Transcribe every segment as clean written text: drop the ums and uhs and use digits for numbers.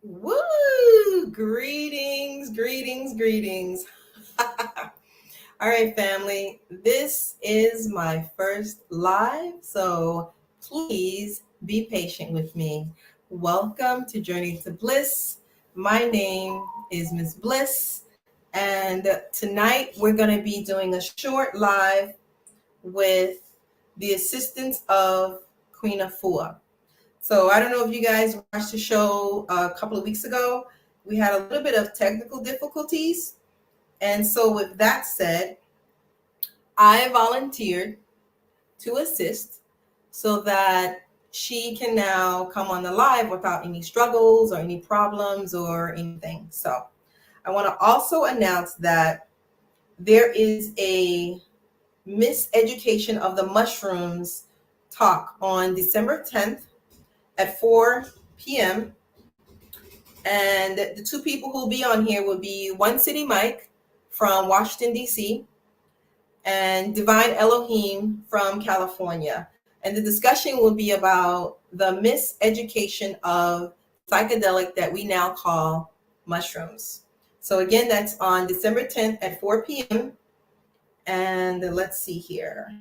Woo! Greetings, greetings, greetings. All right, family. This is my first live, so please be patient with me. Welcome to Journey to Bliss. My name is Miss Bliss, and tonight we're going to be doing a short live with the assistance of Queen Afua. So I don't know if you guys watched the show a couple of weeks ago. We had a little bit of technical difficulties. And so with that said, I volunteered to assist so that she can now come on the live without any struggles or any problems or anything. So I want to also announce that there is a miseducation of the mushrooms talk on December 10th at 4 p.m. And the two people who will be on here will be One City Mike from Washington, D.C., and Divine Elohim from California. And the discussion will be about the miseducation of psychedelic that we now call mushrooms. So again, that's on December 10th at 4 p.m. And let's see here.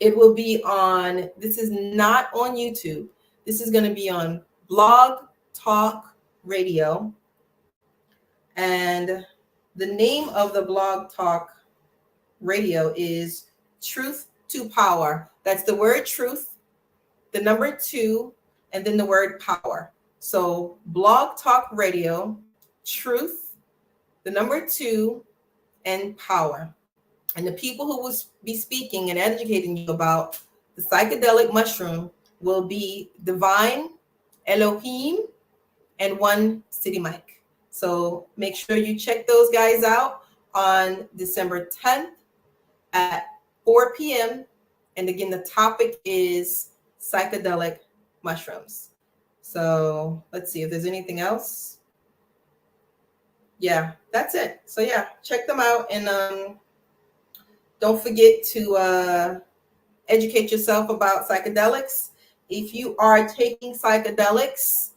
It will be on, this is not on YouTube. This is going to be on Blog Talk Radio. And the name of the Blog Talk Radio is Truth to Power. That's the word truth, the number 2, and then the word power. So Blog Talk Radio, truth, the number 2, and power. And the people who will be speaking and educating you about the psychedelic mushroom will be Divine Elohim and One City Mike. So make sure you check those guys out on December 10th at 4 p.m. And again, the topic is psychedelic mushrooms. So let's see if there's anything else. Yeah, that's it. So yeah, check them out. And don't forget to educate yourself about psychedelics. If you are taking psychedelics,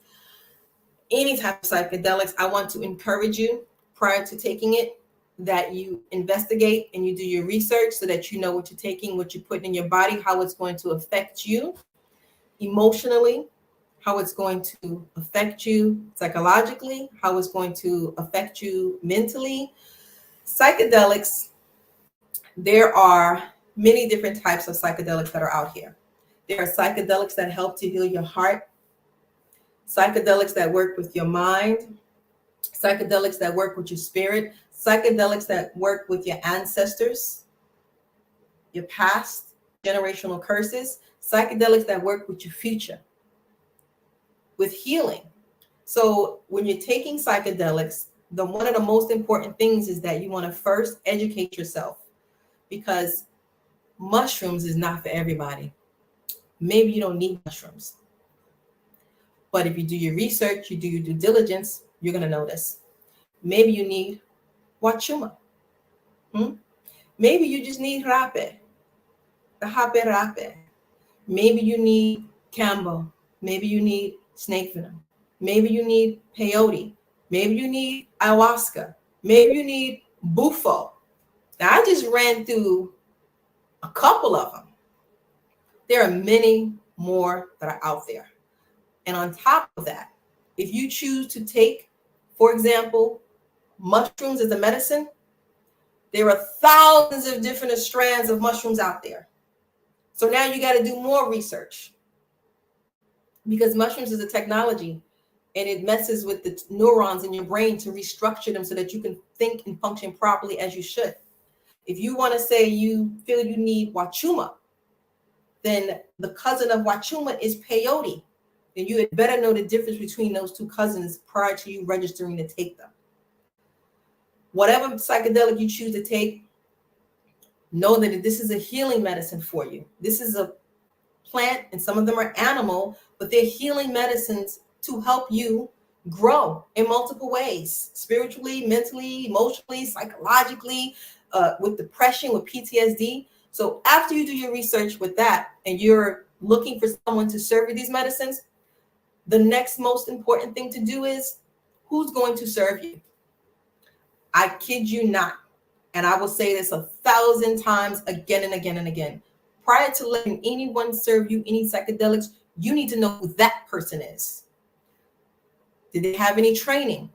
any type of psychedelics, I want to encourage you prior to taking it that you investigate and you do your research so that you know what you're taking, what you're putting in your body, how it's going to affect you emotionally, how it's going to affect you psychologically, how it's going to affect you mentally. Psychedelics, there are many different types of psychedelics that are out here. There are psychedelics that help to heal your heart, psychedelics that work with your mind, psychedelics that work with your spirit, psychedelics that work with your ancestors, your past, generational curses, psychedelics that work with your future, with healing. So when you're taking psychedelics, one of the most important things is that you want to first educate yourself, because mushrooms is not for everybody. Maybe you don't need mushrooms. But if you do your research, you do your due diligence, you're going to notice. Maybe you need wachuma. Maybe you just need rape, the hape rape. Maybe you need cambo. Maybe you need snake venom. Maybe you need peyote. Maybe you need ayahuasca. Maybe you need bufo. Now, I just ran through a couple of them. There are many more that are out there. And on top of that, if you choose to take, for example, mushrooms as a medicine, there are thousands of different strands of mushrooms out there. So now you got to do more research, because mushrooms is a technology and it messes with the neurons in your brain to restructure them so that you can think and function properly as you should. If you want to say you feel you need wachuma, then the cousin of wachuma is peyote. Then you had better know the difference between those two cousins prior to you registering to take them. Whatever psychedelic you choose to take, know that this is a healing medicine for you. This is a plant, and some of them are animal, but they're healing medicines to help you grow in multiple ways, spiritually, mentally, emotionally, psychologically, with depression, with PTSD. So after you do your research with that and you're looking for someone to serve you these medicines, the next most important thing to do is who's going to serve you. I kid you not. And I will say this 1,000 times again and again and again. Prior to letting anyone serve you any psychedelics, you need to know who that person is. Did they have any training?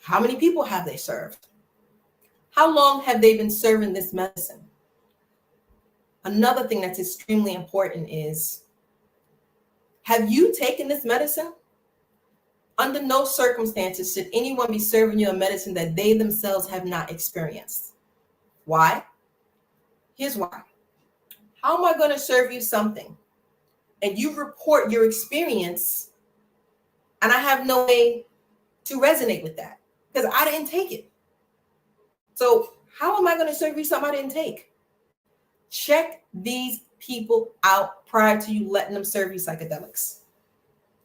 How many people have they served? How long have they been serving this medicine? Another thing that's extremely important is, have you taken this medicine? Under no circumstances should anyone be serving you a medicine that they themselves have not experienced. Why? Here's why. How am I going to serve you something and you report your experience and I have no way to resonate with that because I didn't take it? So how am I going to serve you something I didn't take? Check these people out prior to you letting them serve you psychedelics.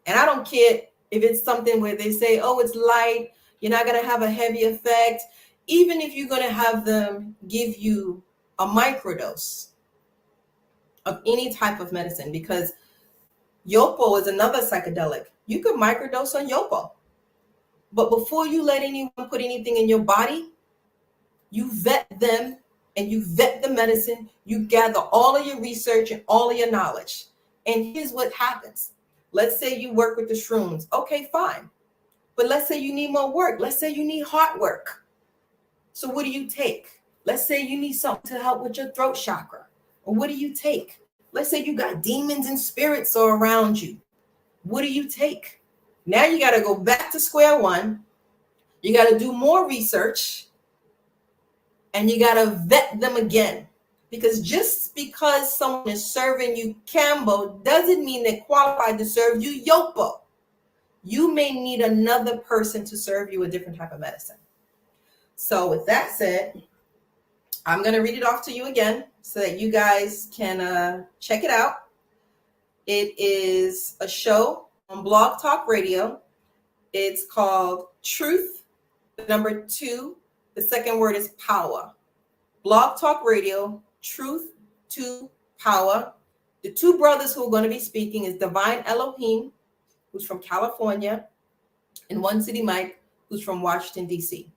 And I don't care if it's something where they say, oh, it's light, you're not going to have a heavy effect. Even if you're going to have them give you a microdose of any type of medicine, because Yopo is another psychedelic. You could microdose on Yopo. But before you let anyone put anything in your body, you vet them and you vet the medicine. You gather all of your research and all of your knowledge. And here's what happens. Let's say you work with the shrooms. Okay, fine. But let's say you need more work. Let's say you need heart work. So what do you take? Let's say you need something to help with your throat chakra. Or what do you take? Let's say you got demons and spirits all around you. What do you take? Now you got to go back to square one. You got to do more research. And you got to vet them again. Because just because someone is serving you Cambo doesn't mean they're qualified to serve you Yopo. You may need another person to serve you a different type of medicine. So with that said, I'm going to read it off to you again so that you guys can check it out. It is a show on Blog Talk Radio. It's called Truth, the number 2. The second word is power. Blog Talk Radio, Truth to Power. The two brothers who are going to be speaking is Divine Elohim, who's from California, and One City Mike, who's from Washington, D.C.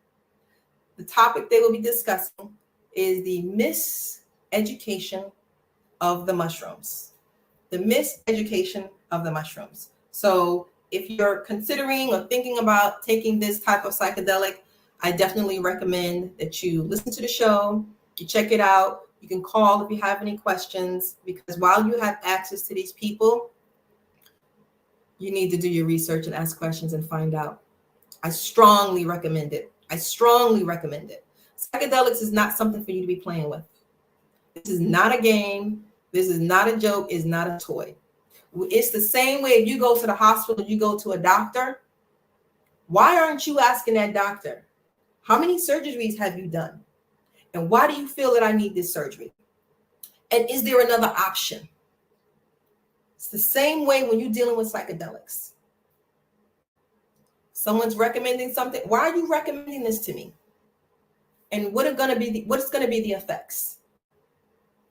The topic they will be discussing is the miseducation of the mushrooms. The miseducation of the mushrooms. So if you're considering or thinking about taking this type of psychedelic, I definitely recommend that you listen to the show, you check it out. You can call if you have any questions, because while you have access to these people, you need to do your research and ask questions and find out. I strongly recommend it. I strongly recommend it. Psychedelics is not something for you to be playing with. This is not a game. This is not a joke. It's not a toy. It's the same way if you go to the hospital, you go to a doctor. Why aren't you asking that doctor, how many surgeries have you done? And why do you feel that I need this surgery? And is there another option? It's the same way when you're dealing with psychedelics. Someone's recommending something. Why are you recommending this to me? And what's going to be the effects?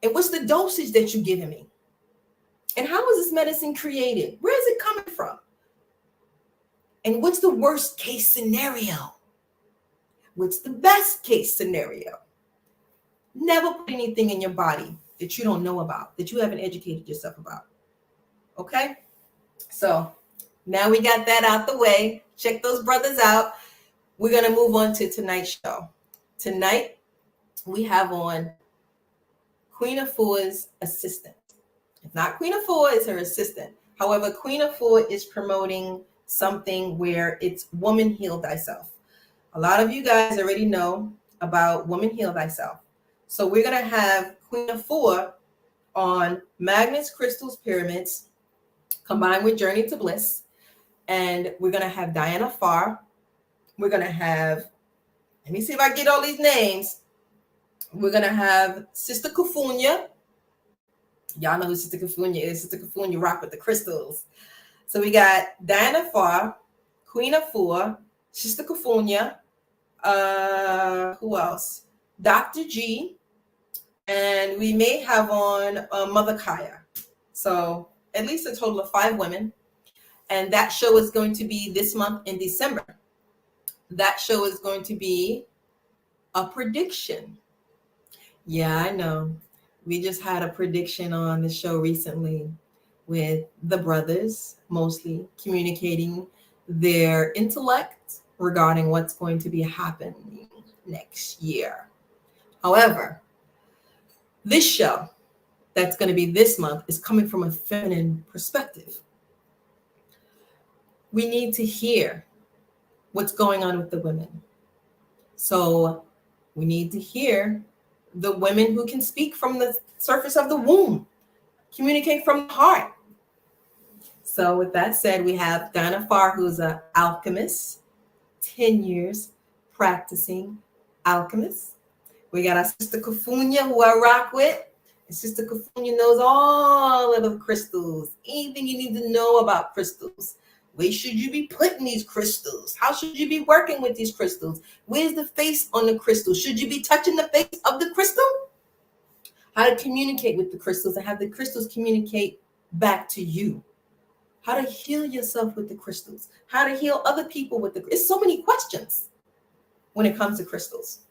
And what's the dosage that you're giving me? And how is this medicine created? Where is it coming from? And what's the worst case scenario? What's the best case scenario? Never put anything in your body that you don't know about, that you haven't educated yourself about. Okay? So now we got that out the way. Check those brothers out. We're going to move on to tonight's show. Tonight, we have on Queen Afua's assistant. It's not Queen Afua, it's her assistant. However, Queen Afua is promoting something where it's Woman Heal Thyself. A lot of you guys already know about Woman Heal Thyself. So we're going to have Queen Afua on magnets, crystals, pyramids, combined with Journey to Bliss. And we're going to have Diana Farr. We're going to have, let me see if I get all these names. We're going to have Sister Kufunya. Y'all know who Sister Kufunya is. Sister Kufunya rock with the crystals. So we got Diana Farr, Queen Afua, Sister Kufunya. Who else? Dr. G. And we may have on Mother Kaya. So at least a total of 5 women And that show is going to be this month in December. That show is going to be a prediction. Yeah, I know. We just had a prediction on the show recently with the brothers, mostly communicating their intellect regarding what's going to be happening next year. However, this show that's going to be this month is coming from a feminine perspective. We need to hear what's going on with the women. So we need to hear the women who can speak from the surface of the womb, communicate from the heart. So with that said, we have Dinah Farr, who's an alchemist, 10 years practicing alchemist. We got our sister Kafunya, who I rock with. And Sister Kafunya knows all of the crystals, anything you need to know about crystals. Where should you be putting these crystals? How should you be working with these crystals? Where's the face on the crystal? Should you be touching the face of the crystal? How to communicate with the crystals and have the crystals communicate back to you. How to heal yourself with the crystals. How to heal other people with the crystals. It's so many questions when it comes to crystals.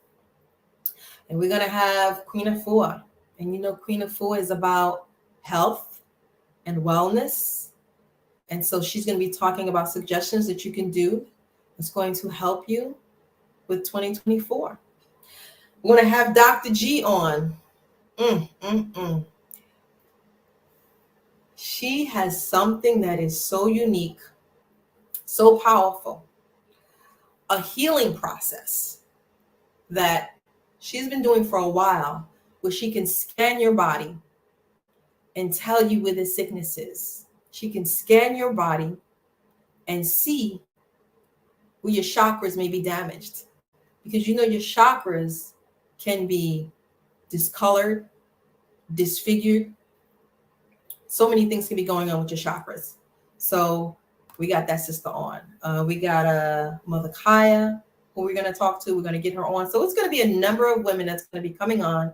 And we're going to have Queen Afua. And you know, Queen Afua is about health and wellness. And so she's going to be talking about suggestions that you can do that's going to help you with 2024. We're going to have Dr. G on. She has something that is so unique, so powerful, a healing process that she's been doing for a while, where she can scan your body and tell you where the sickness is. She can scan your body and see where your chakras may be damaged. Because you know your chakras can be discolored, disfigured. So many things can be going on with your chakras. So we got that sister on. We got Mother Kaya, who we're going to talk to. We're going to get her on. So it's going to be a number of women that's going to be coming on,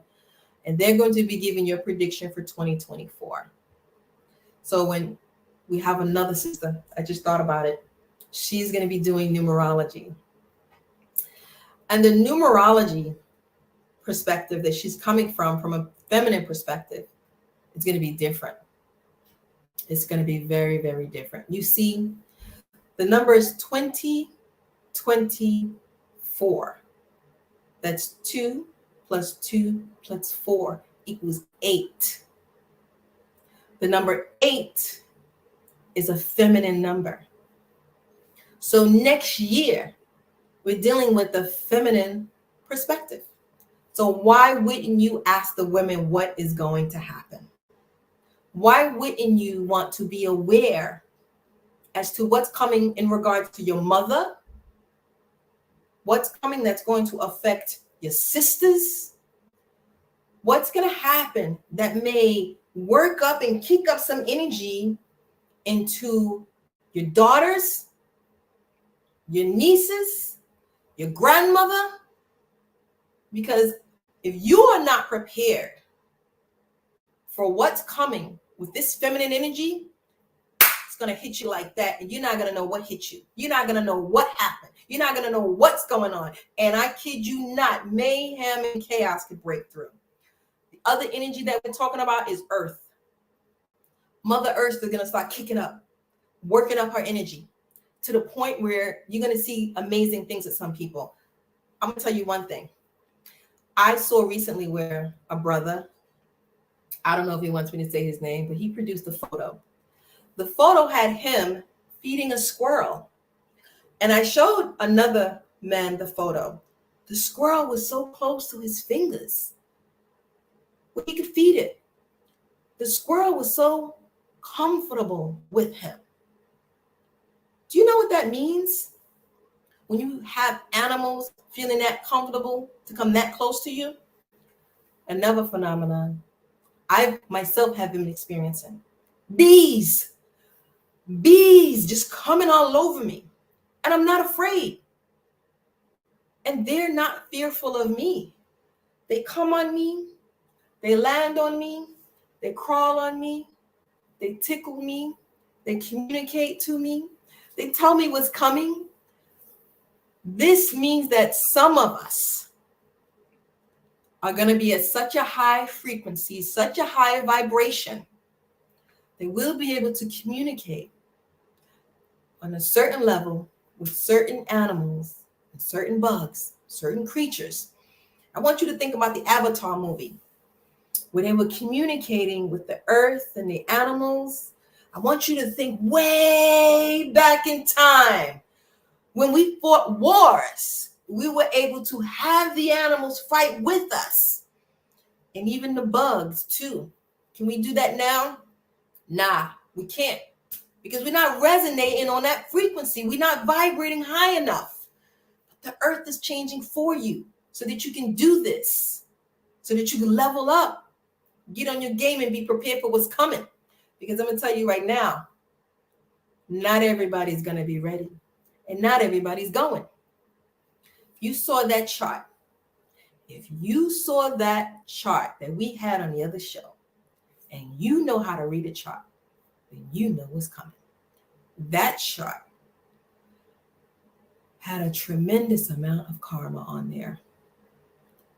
and they're going to be giving you a prediction for 2024. So when we have another sister, I just thought about it, she's going to be doing numerology. And the numerology perspective that she's coming from a feminine perspective, it's going to be different. It's going to be very, very different. You see, the number is 2024. That's 2 plus 2 plus 4 equals 8. The number 8 is a feminine number. So next year, we're dealing with the feminine perspective. So why wouldn't you ask the women what is going to happen? Why wouldn't you want to be aware as to what's coming in regards to your mother? What's coming that's going to affect your sisters? What's going to happen that may work up and kick up some energy into your daughters, your nieces, your grandmother? Because if you are not prepared for what's coming with this feminine energy, it's going to hit you like that, and you're not going to know what hit you. You're not going to know what happened. You're not going to know what's going on. And I kid you not, mayhem and chaos could break through. The other energy that we're talking about is Earth. Mother Earth is going to start kicking up, working up her energy to the point where you're going to see amazing things with some people. I'm going to tell you one thing. I saw recently where a brother, I don't know if he wants me to say his name, but he produced a photo. The photo had him feeding a squirrel. And I showed another man the photo. The squirrel was so close to his fingers where he could feed it. The squirrel was so comfortable with him. Do you know what that means? When you have animals feeling that comfortable to come that close to you? Another phenomenon I myself have been experiencing. Bees just coming all over me. And I'm not afraid. And they're not fearful of me. They come on me. They land on me. They crawl on me. They tickle me. They communicate to me. They tell me what's coming. This means that some of us are going to be at such a high frequency, such a high vibration, they will be able to communicate on a certain level with certain animals, certain bugs, certain creatures. I want you to think about the Avatar movie where they were communicating with the earth and the animals. I want you to think way back in time when we fought wars. We were able to have the animals fight with us and even the bugs too. Can we do that now? Nah, we can't because we're not resonating on that frequency. We're not vibrating high enough. The earth is changing for you so that you can do this, so that you can level up, get on your game and be prepared for what's coming. Because I'm going to tell you right now, not everybody's going to be ready and not everybody's going. You saw that chart. If you saw that chart that we had on the other show and you know how to read a chart, then you know what's coming. That chart had a tremendous amount of karma on there.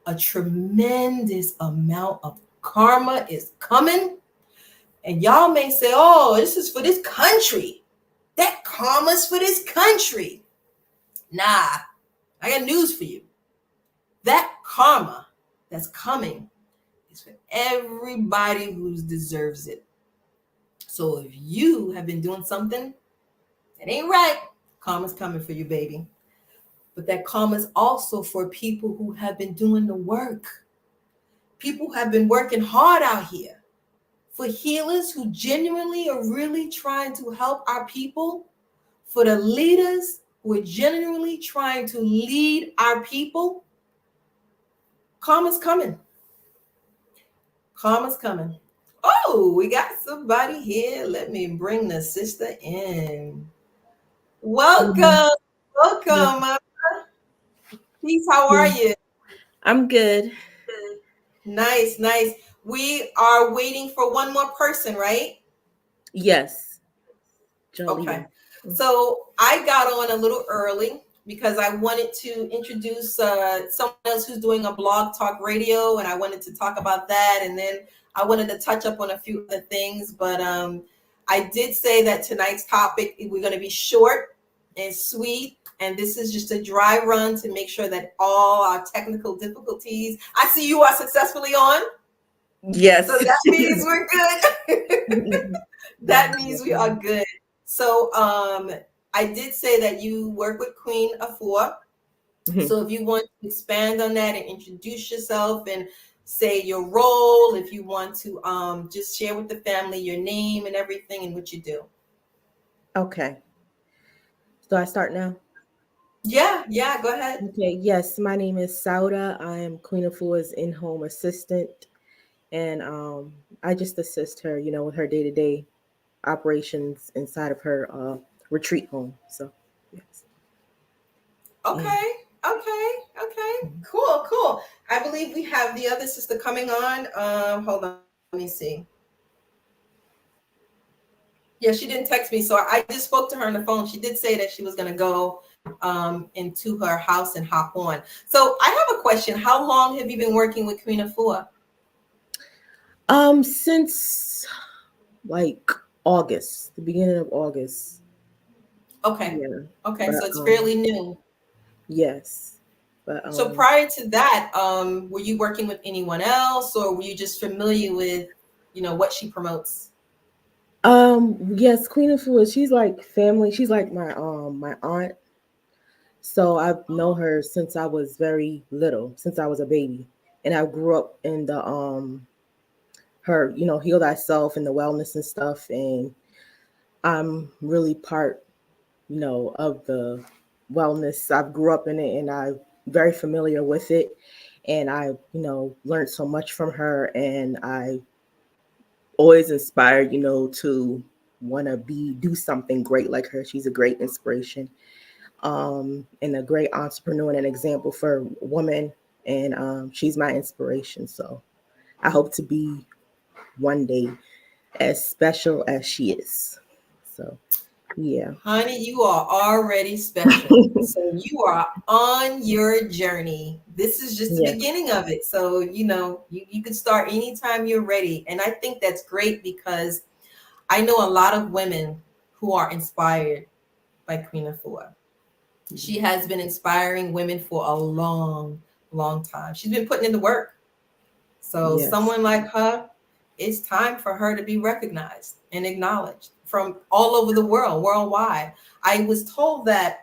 A tremendous amount of karma is coming. And y'all may say, oh, this is for this country. That karma's for this country. Nah, I got news for you. That karma that's coming is for everybody who deserves it. So if you have been doing something that ain't right, karma's coming for you, baby. But that karma is also for people who have been doing the work. People who have been working hard out here. For healers who genuinely are really trying to help our people. For the leaders who are genuinely trying to lead our people. Karma's coming. Karma's coming. Oh, we got somebody here. Let me bring the sister in. Welcome. Welcome, my peace. How are you? I'm good. Nice, nice. We are waiting for one more person, right? Yes. Okay. So I got on a little early because I wanted to introduce someone else who's doing a blog talk radio, and I wanted to talk about that. And then I wanted to touch up on a few other things. But I did say that tonight's topic, we're going to be short and sweet. And this is just a dry run to make sure that all our technical difficulties, I see you are successfully on. Yes. So that means we're good. That means we are good. So I did say that you work with Queen Afua. So if you want to expand on that and introduce yourself and say your role, if you want to just share with the family your name and everything and what you do. Okay. So I start now? Yeah, go ahead. Okay, yes, my name is Sauda. I am Queen Afua's in-home assistant, and I just assist her, with her day-to-day operations inside of her retreat home. So, yes. Okay. Cool. I believe we have the other sister coming on. Hold on, let me see. Yeah, she didn't text me, so I just spoke to her on the phone. She did say that she was going to go into her house and hop on. So I have a question. How long have you been working with Queen Afua? Since like August, the beginning of August. Okay. Yeah. Okay, But, so it's fairly new. yes. But So prior to that, were you working with anyone else, or were you just familiar with, what she promotes? Yes, Queen Afua, she's like family. She's like my aunt. So I've known her since I was very little, since I was a baby. And I grew up in the her, heal thyself and the wellness and stuff. And I'm really part, of the wellness. I grew up in it and I'm very familiar with it. And I, learned so much from her, and I always inspired, to want to do something great like her. She's a great inspiration, and a great entrepreneur and an example for women. And she's my inspiration. So I hope to be one day as special as she is. So yeah. Honey, you are already special. So you are on your journey. This is just the Yeah. beginning of it. So, you can start anytime you're ready. And I think that's great because I know a lot of women who are inspired by Queen Afua. She has been inspiring women for a long, long time. She's been putting in the work. So Yes. someone like her, it's time for her to be recognized and acknowledged from all over the world, worldwide. I was told that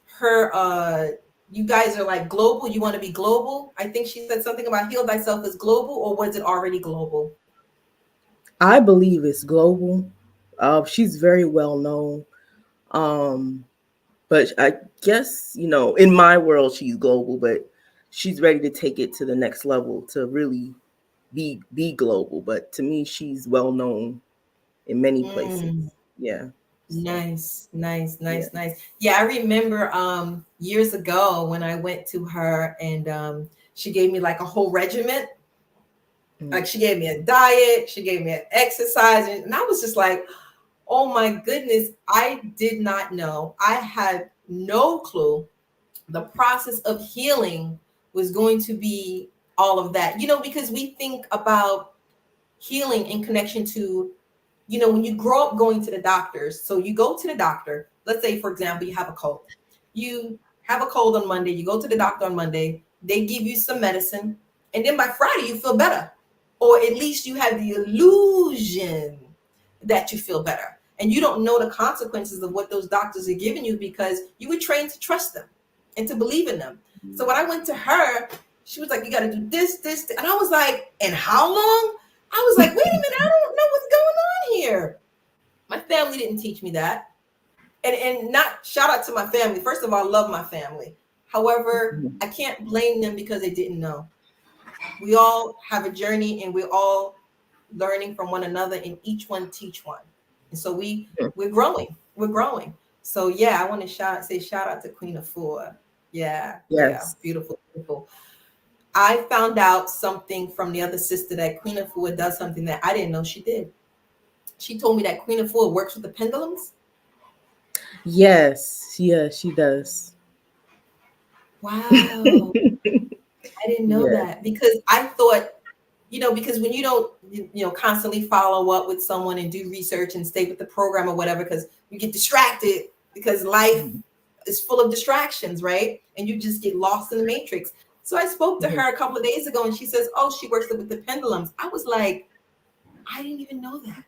her you guys are like global, you want to be global. I think she said something about heal thyself is global, or was it already global? I believe it's global. She's very well known. Um, but I guess, in my world, she's global, but she's ready to take it to the next level to really be global. But to me, she's well known in many places. Mm, Yeah. So nice, nice, yeah. nice, nice. Yeah, I remember years ago when I went to her and she gave me like a whole regiment. Mm. Like she gave me a diet, she gave me an exercise, and I was just like, oh my goodness, I did not know. I had no clue the process of healing was going to be all of that. Because we think about healing in connection to, when you grow up going to the doctors. So you go to the doctor, let's say, for example, you have a cold. You have a cold on Monday, you go to the doctor on Monday, they give you some medicine, and then by Friday, you feel better. Or at least you have the illusion that you feel better. And you don't know the consequences of what those doctors are giving you because you were trained to trust them and to believe in them. So when I went to her, she was like, you got to do this. And I was like, and how long? I was like, wait a minute, I don't know what's going on here. My family didn't teach me that. And not shout out to my family. First of all, I love my family. However, Mhm. I can't blame them because they didn't know. We all have a journey and we're all learning from one another and each one teach one. And so we're growing. We're growing. So yeah, I want to say shout out to Queen Afua. Yeah, yeah, Yes. beautiful, beautiful. I found out something from the other sister that Queen Afua does something that I didn't know she did. She told me that Queen Afua works with the pendulums. Yes. Yeah, she does. Wow. I didn't know Yes. that because I thought, because when you don't, constantly follow up with someone and do research and stay with the program or whatever, because you get distracted because life Mhm. is full of distractions, right? And you just get lost in the matrix. So I spoke to Mhm. her a couple of days ago and she says, oh, she works with the pendulums. I was like, I didn't even know that.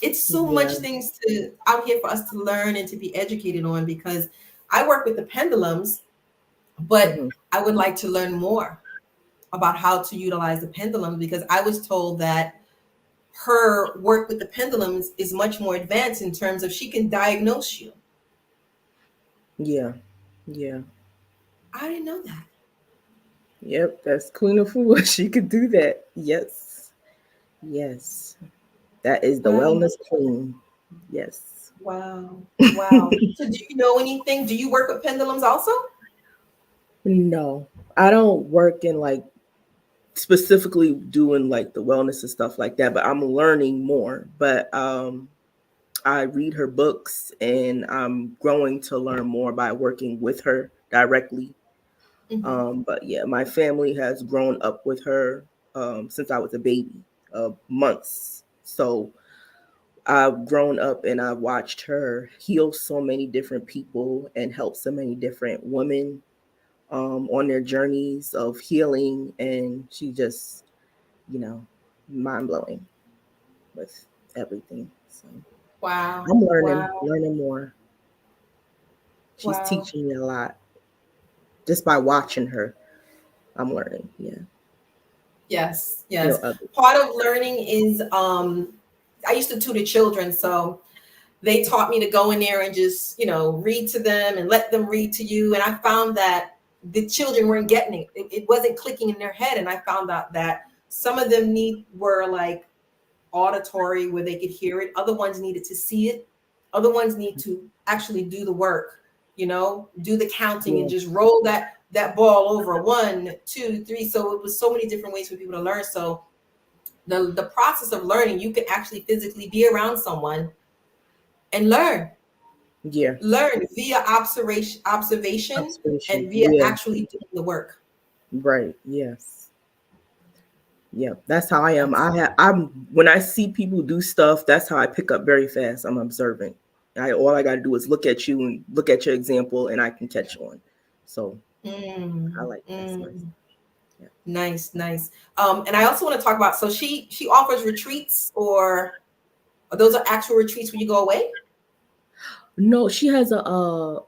It's so much Yeah. things to out here for us to learn and to be educated on because I work with the pendulums, but Mhm. I would like to learn more about how to utilize the pendulums because I was told that her work with the pendulums is much more advanced in terms of she can diagnose you. Yeah. Yeah. I didn't know that. Yep. That's Queen of Food. She could do that. Yes. Yes. That is the Wow. wellness queen. Yes. Wow. Wow. So do you know anything? Do you work with pendulums also? No, I don't work in like specifically doing like the wellness and stuff like that, but I'm learning more. But I read her books and I'm growing to learn more by working with her directly. Hmm. But yeah, my family has grown up with her since I was a baby, months. So I've grown up and I've watched her heal so many different people and help so many different women on their journeys of healing. And she just, you know, mind blowing with everything. So Wow. I'm learning, Wow. learning more. She's Wow. teaching me a lot just by watching her. I'm learning. Yeah. Yes. You know, Yes. others. Part of learning is I used to tutor children, so they taught me to go in there and just, read to them and let them read to you. And I found that the children weren't getting it. It wasn't clicking in their head. And I found out that some of them were like auditory where they could hear it. Other ones needed to see it. Other ones need to actually do the work, do the counting and Yeah. just roll that ball over 1, 2, 3. So it was so many different ways for people to learn. So the process of learning, you can actually physically be around someone and Yeah. learn via observation Observation. and via Yeah. actually doing the work. Right. Yes. Yeah. That's how I am. That's I'm when I see people do stuff, that's how I pick up very fast. I'm observant. All I got to do is look at you and look at your example, and I can catch on. So I like that's nice. mm, Yeah. nice, nice. And I also want to talk about, so she offers retreats, or those are actual retreats when you go away? No, she has a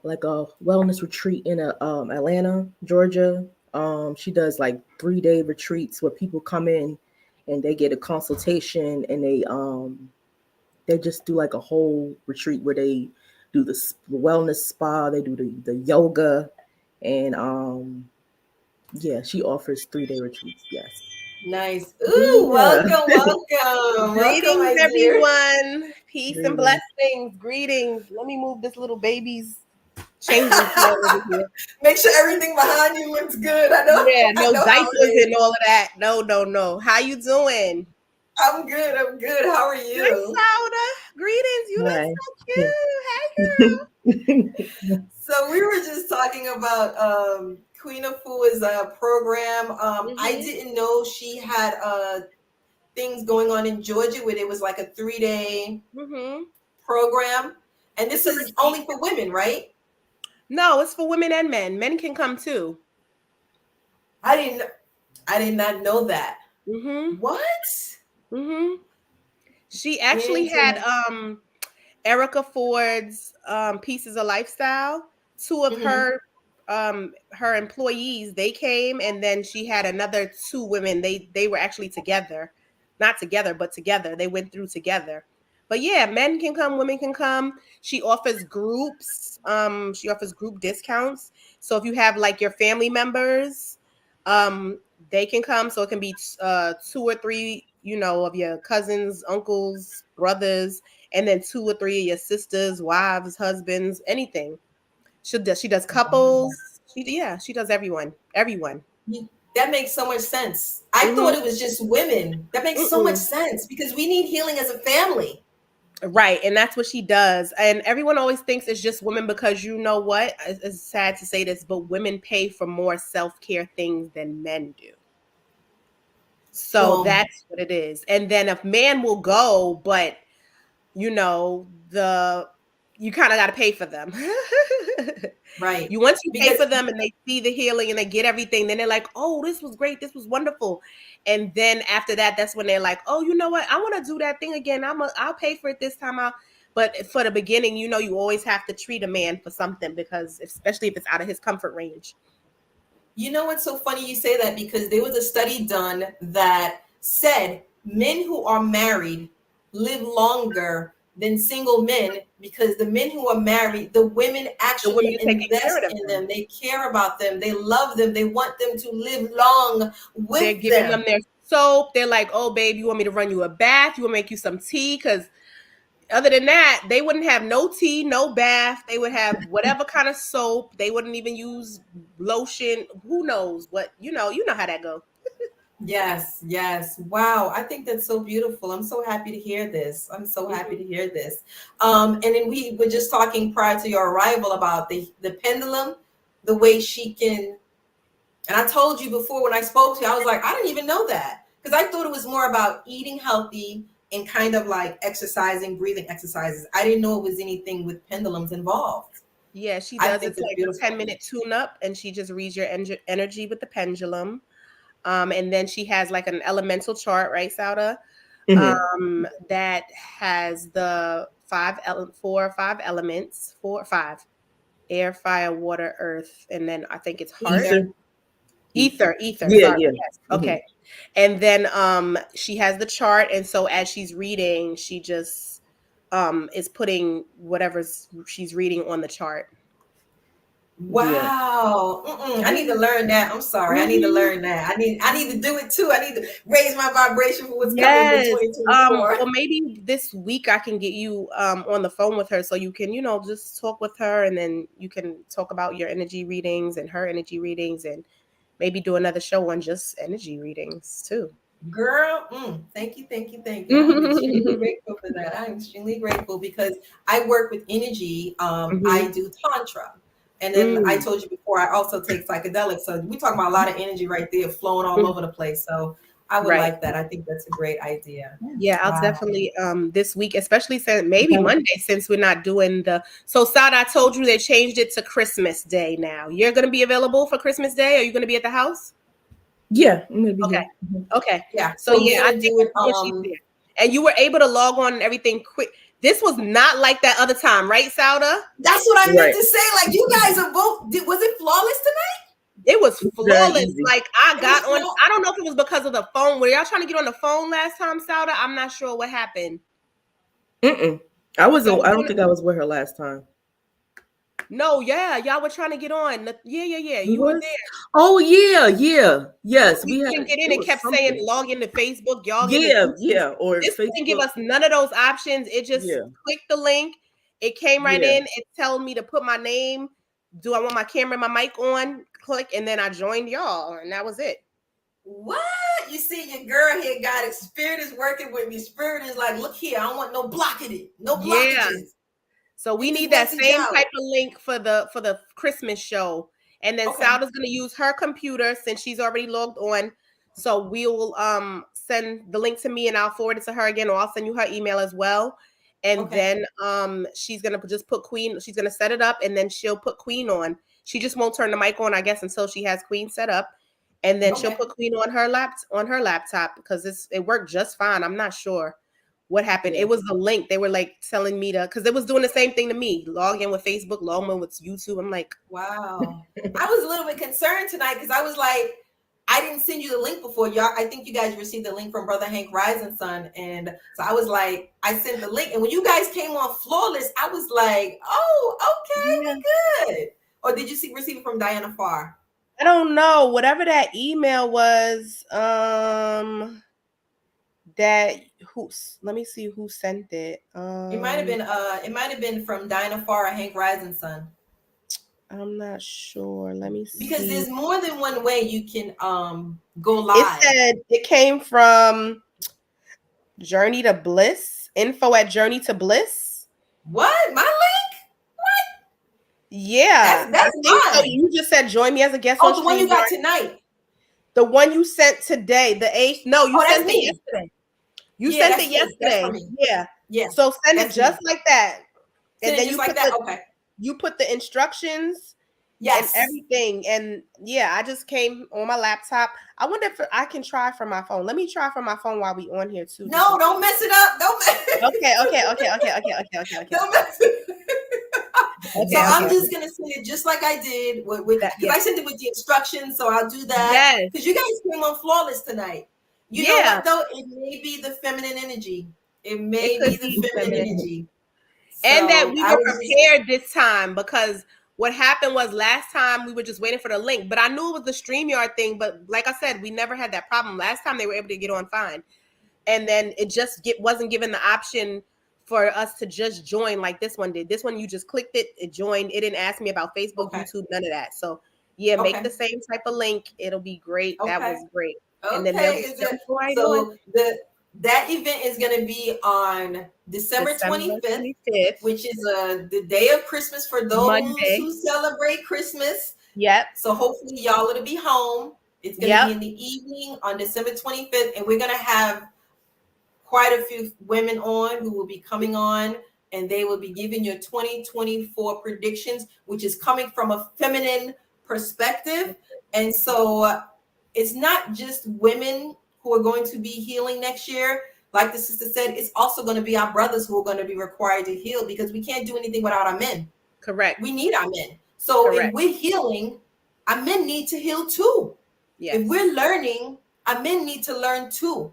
like a wellness retreat in Atlanta, Georgia. She does like 3-day retreats where people come in and they get a consultation, and they just do like a whole retreat where they do the wellness spa, they do the yoga, and yeah, she offers 3-day retreats. Yes. Nice. Ooh, Yeah. welcome, welcome, welcome, Greetings, my dear. everyone. Peace and Greetings. blessings. Greetings. Let me move this little baby's changing pad over here. Make sure everything behind you looks good. I know, Yeah, I no know how it diapers is. and all of that. No, no, no. How you doing? I'm good. I'm good. How are Hi, you? Sauda. Greetings. You look Hi. so cute. Hey, girl. So we were just talking about Queen Afua's program. I Mm-hmm. didn't know she had things going on in Georgia where it was like a 3-day Mm-hmm. program, and this It's a is retreat. only for women, right? No, it's for women and men. Men can come too. I didn't. I did not know that. Mm-hmm. What? Mm-hmm. She actually had Interesting. Erica Ford's Pieces of Lifestyle. Two of Hmm. her employees, they came, and then she had another two women. They were actually together, not together, but together. They went through together. But yeah, men can come, women can come. She offers groups. She offers group discounts. So if you have like your family members, um, they can come. So it can be two or three, of your cousins, uncles, brothers, and then two or three of your sisters, wives, husbands, anything. She does couples. She does everyone. Everyone. That makes so much sense. I thought Mm-hmm. it was just women. That makes so much Mm-mm. sense because we need healing as a family. Right, and that's what she does. And everyone always thinks it's just women because you know what? It's sad to say this, but women pay for more self care things than men do. So Boom. that's what it is. And then if man will go, but the you kind of got to pay for them. Right. You once you pay Because for them and they see the healing and they get everything, then they're like, "Oh, this was great. This was wonderful." And then after that, that's when they're like, "Oh, you know what? I want to do that thing again. I'll pay for it this time out." But for the beginning, you always have to treat a man for something because especially if it's out of his comfort range. you know what's so funny you say that, because there was a study done that said men who are married live longer than single men, because the men who are married, the women The women actually are taking care invest of in them. them. They care about them. They love them. They want them to live long They're with giving them them. their soap. They're like, "Oh, babe, you want me to run you a bath? You want to make you some tea?" Because other than that, they wouldn't have no tea, no bath. They would have whatever kind of soap. They wouldn't even use lotion. Who knows what? You know how that go. Yes, yes. Wow. I think that's so beautiful. I'm so happy to hear this. I'm so happy Hmm. to hear this. And then we were just talking prior to your arrival about the pendulum, the way she can, and I told you before when I spoke to you, I was like, I didn't even know that. Because I thought it was more about eating healthy and kind of like exercising, breathing exercises. I didn't know it was anything with pendulums involved. Yeah, she I does. think It's it's like a beautiful. 10-minute tune up, and she just reads your energy with the pendulum. And then she has like an elemental chart, right, Sauda? Hmm. That has the four or five elements, four or five: air, fire, water, earth, and then I think it's heart. Ether. Ether. Ether. Yeah, Sorry. yeah. Yes. Hmm. Okay. And then she has the chart, and so as she's reading, she just is putting whatever she's reading on the chart. Yeah. Wow. Mm-mm, I need to Yeah. learn that. I'm sorry. I need to Mhm. learn that. I need to do it too. I need to raise my vibration for what's coming for Yes. 2024. Well, maybe this week I can get you on the phone with her so you can, just talk with her, and then you can talk about your energy readings and her energy readings, and maybe do another show on just energy readings too. Girl, thank you, thank you, thank you. I'm extremely grateful for that. I'm extremely grateful because I work with energy. I do tantra, and then I Mm. told you before I also take psychedelics. So we talking about a lot of energy right there, flowing all over the place. So I would Right. like that. I think that's a great idea. Yeah, I'll Wow. definitely this week, especially since maybe Monday, since we're not doing the Sada, I told you they changed it to Christmas Day now. You're gonna be available for Christmas Day? Are you gonna be at the house? Yeah, I'm gonna be Okay. here. Okay. Yeah. So So we're yeah, I gonna think do it. that's when she's there. And you were able to log on and everything quick. This was not like that other time, right, Sauda? That's what I meant Right. to say. Like you guys are both. Was it flawless tonight? It was Very flawless. easy. Like I It was got on. flawless. I don't know if it was because of the phone. Were y'all trying to get on the phone last time, Sauda? I'm not sure what happened. Mm-mm. I Y'all wasn't. was I don't doing think I was with her last time. No, yeah, y'all were trying to get on. Yeah. We You were was. there. Oh yeah, yeah, But yes. we We had. couldn't get in. It It was kept saying something. log into Facebook, y'all into Yeah, YouTube. yeah. Or This didn't give Facebook. us none of those options. It just Yeah, clicked the link. It came right yeah. in. It telling me to put my name. Do I want my camera and my mic on? Click, and then I joined y'all, and that was it. What? You see, your girl here got it. Spirit is working with me. Spirit is like, look here, I don't want no blockages. No Yeah. blockages. So we Get this need that message same out. type of link for the Christmas show. And then Okay. Sauda's gonna use her computer since she's already logged on. So we'll send the link to me and I'll forward it to her again, or I'll send you her email as well. And Okay. then she's gonna just put Queen, she's gonna set it up and then she'll put Queen on. She just won't turn the mic on, I guess, until she has Queen set up. And then she'll Okay. put Queen on her laptop because it worked just fine. I'm not sure what happened. Yeah. It was the link. They were like telling me to, because it was doing the same thing to me. Log in with Facebook, log in with YouTube. I'm like, Wow. I was a little bit concerned tonight because I was like, I didn't send you the link before. Y'all, I think you guys received the link from Brother Hank Rise and Son. And so I was like, I sent the link. And when you guys came on flawless, I was like, oh, okay, yeah, we good. Or did you receive it from Diana Farr? I don't know. Whatever that email was, that who's let me see who sent it. It might have been from Diana Farr or Hank Rise and Son. I'm not sure. Let me Because see. there's more than one way you can go It live. said it came from Journey to Bliss, info at Journey to Bliss. What? My link? Yeah, I That's think so. mine. You just said join me as a guest on Oh, the one you got StreamYard. tonight. The one you sent today, the 8th. No, you Oh, that's sent it me. yesterday. You Yeah, sent that's it me. That's for yesterday. me. Yeah. Yeah, So send it that's just me. like that. Send And it then just like that. Okay. you put the instructions and Yes. everything. And yeah, I just came on my laptop. I wonder if I can try from my phone. Let me try from my phone while we on here too. No, don't mess it up. Don't mess Okay. Don't mess it up. So I'm Okay. just gonna send it just like I did with because Yeah. I sent it with the instructions, so I'll do that. Yes. Because you guys came on flawless tonight. You know Yeah. what though? It may be the feminine energy. It It may be could the be feminine feminine. energy. And that So we I were was just prepared this time because what happened was last time we were just waiting for the link, but I knew it was the StreamYard thing. But like I said, we never had that problem. Last time they were able to get on fine. And then it just wasn't given the option for us to just join like this one did. This one, you just clicked it, it joined. It didn't ask me about Facebook, okay. YouTube, none of that. So yeah, make Okay. the same type of link. It'll be great. That Okay. was great. And then Okay. they'll go right on. So that event is going to be on December December 25th, 25th, which is the day of Christmas for those Monday. who celebrate Christmas. Yep. So hopefully y'all will be home. It's going to be in the evening on December 25th, and we're going to have quite a few women on who will be coming on, and they will be giving your 2024 predictions, which is coming from a feminine perspective. And so it's not just women who are going to be healing next year. Like the sister said, it's also going to be our brothers who are going to be required to heal because we can't do anything without our men. Correct. We need our men. So if Correct. we're healing, our men need to heal too. Yes. If we're learning, our men need to learn too.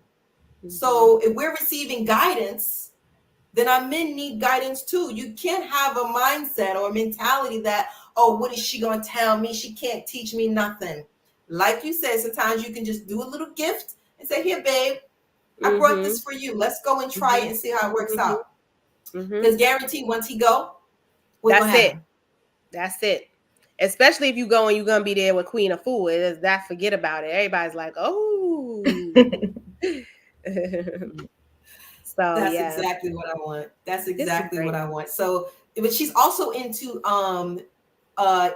Mhm. So if we're receiving guidance, then our men need guidance too. You can't have a mindset or a mentality that, oh, what is she going to tell me? She can't teach me nothing. Like you said, sometimes you can just do a little gift and say, here, babe, I brought this for you. Let's go and try it and see how it works out. Because guaranteed, once he go, what's going to happen? That's it. Especially if you go and you're gonna be there with Queen Afua. That forget about it. Everybody's like, oh. So That's yeah, exactly what I want. That's it's exactly what great. I want. So, but she's also into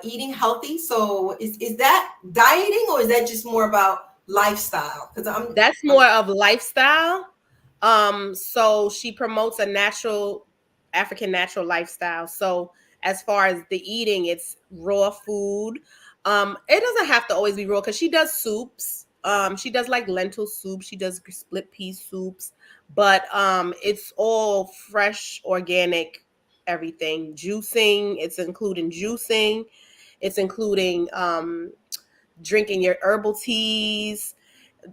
eating healthy. So is that dieting or is that just more about lifestyle? Because That's I'm more of lifestyle. So she promotes a natural African natural lifestyle. So as far as the eating, it's raw food. It doesn't have to always be raw because she does soups. She does like lentil soup. She does split pea soups, but it's all fresh, organic, everything. Juicing. It's including juicing. It's including drinking your herbal teas,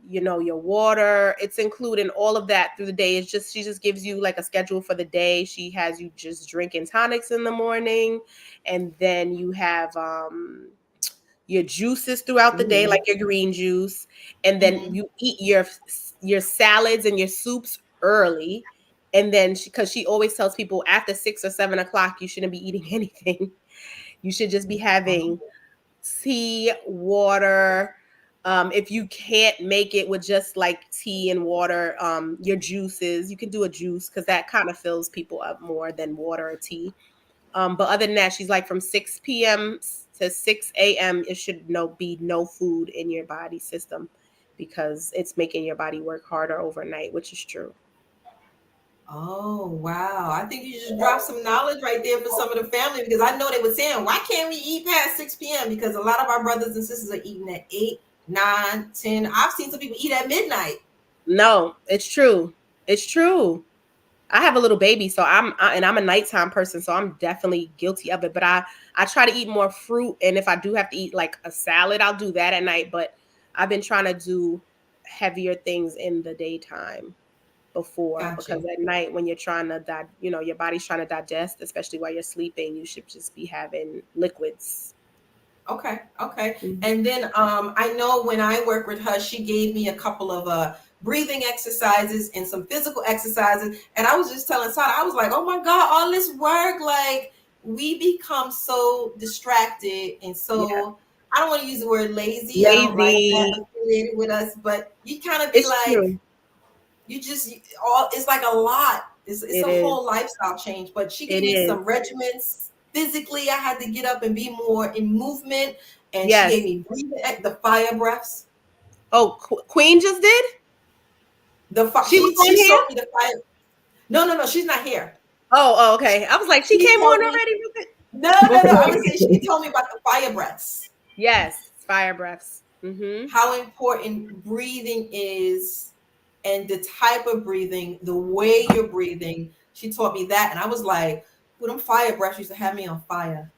your water. It's including all of that through the day. It's just, she just gives you like a schedule for the day. She has you just drinking tonics in the morning, and then you have your juices throughout the day, Mhm, like your green juice, and then mhm. you eat your salads and your soups early. And then because she always tells people after 6 or 7 o'clock you shouldn't be eating anything. You should just be having tea, water. If you can't make it with just like tea and water, your juices, you can do a juice because that kind of fills people up more than water or tea. But other than that, she's like from 6 p.m. to 6 a.m. It should be no food in your body system because it's making your body work harder overnight, which is true. Oh, wow. I think you just dropped some knowledge right there for some of the family because I know they were saying, why can't we eat past 6 p.m.? Because a lot of our brothers and sisters are eating at 8, 9, 10. I've seen some people eat at midnight. No, it's true. It's true. I have a little baby, so and I'm a nighttime person, so I'm definitely guilty of it. But I try to eat more fruit, and if I do have to eat like a salad, I'll do that at night. But I've been trying to do heavier things in the daytime before, Got because you. at night when you're trying to your body's trying to digest, especially while you're sleeping, you should just be having liquids. Okay, okay. Mhm. And then I know when I work with her, she gave me a couple of breathing exercises and some physical exercises. And I was just telling Sada, I was like, oh my God, all this work, like we become so distracted and Yeah, so I don't want to use the word lazy. I don't like that lazy. affiliated with us, but you kind of be It's like, true. all it's like a lot. It's It a is. whole lifestyle change. But she It gave me is. some regimens. Physically, I had to get up and be more in movement. And she Yes. gave me breathing, the fire breaths. Oh, Queen just did. She was She on here. showed me the fire. No, no, no, she's not here. Oh, okay. I was like, she She came told on me already with it. no, no, no. I was saying she told me about the fire breaths. Yes, fire breaths. Mm-hmm. How important breathing is and the type of breathing, the way you're breathing. She taught me that, and I was like, "Well, them fire breaths used to have me on fire."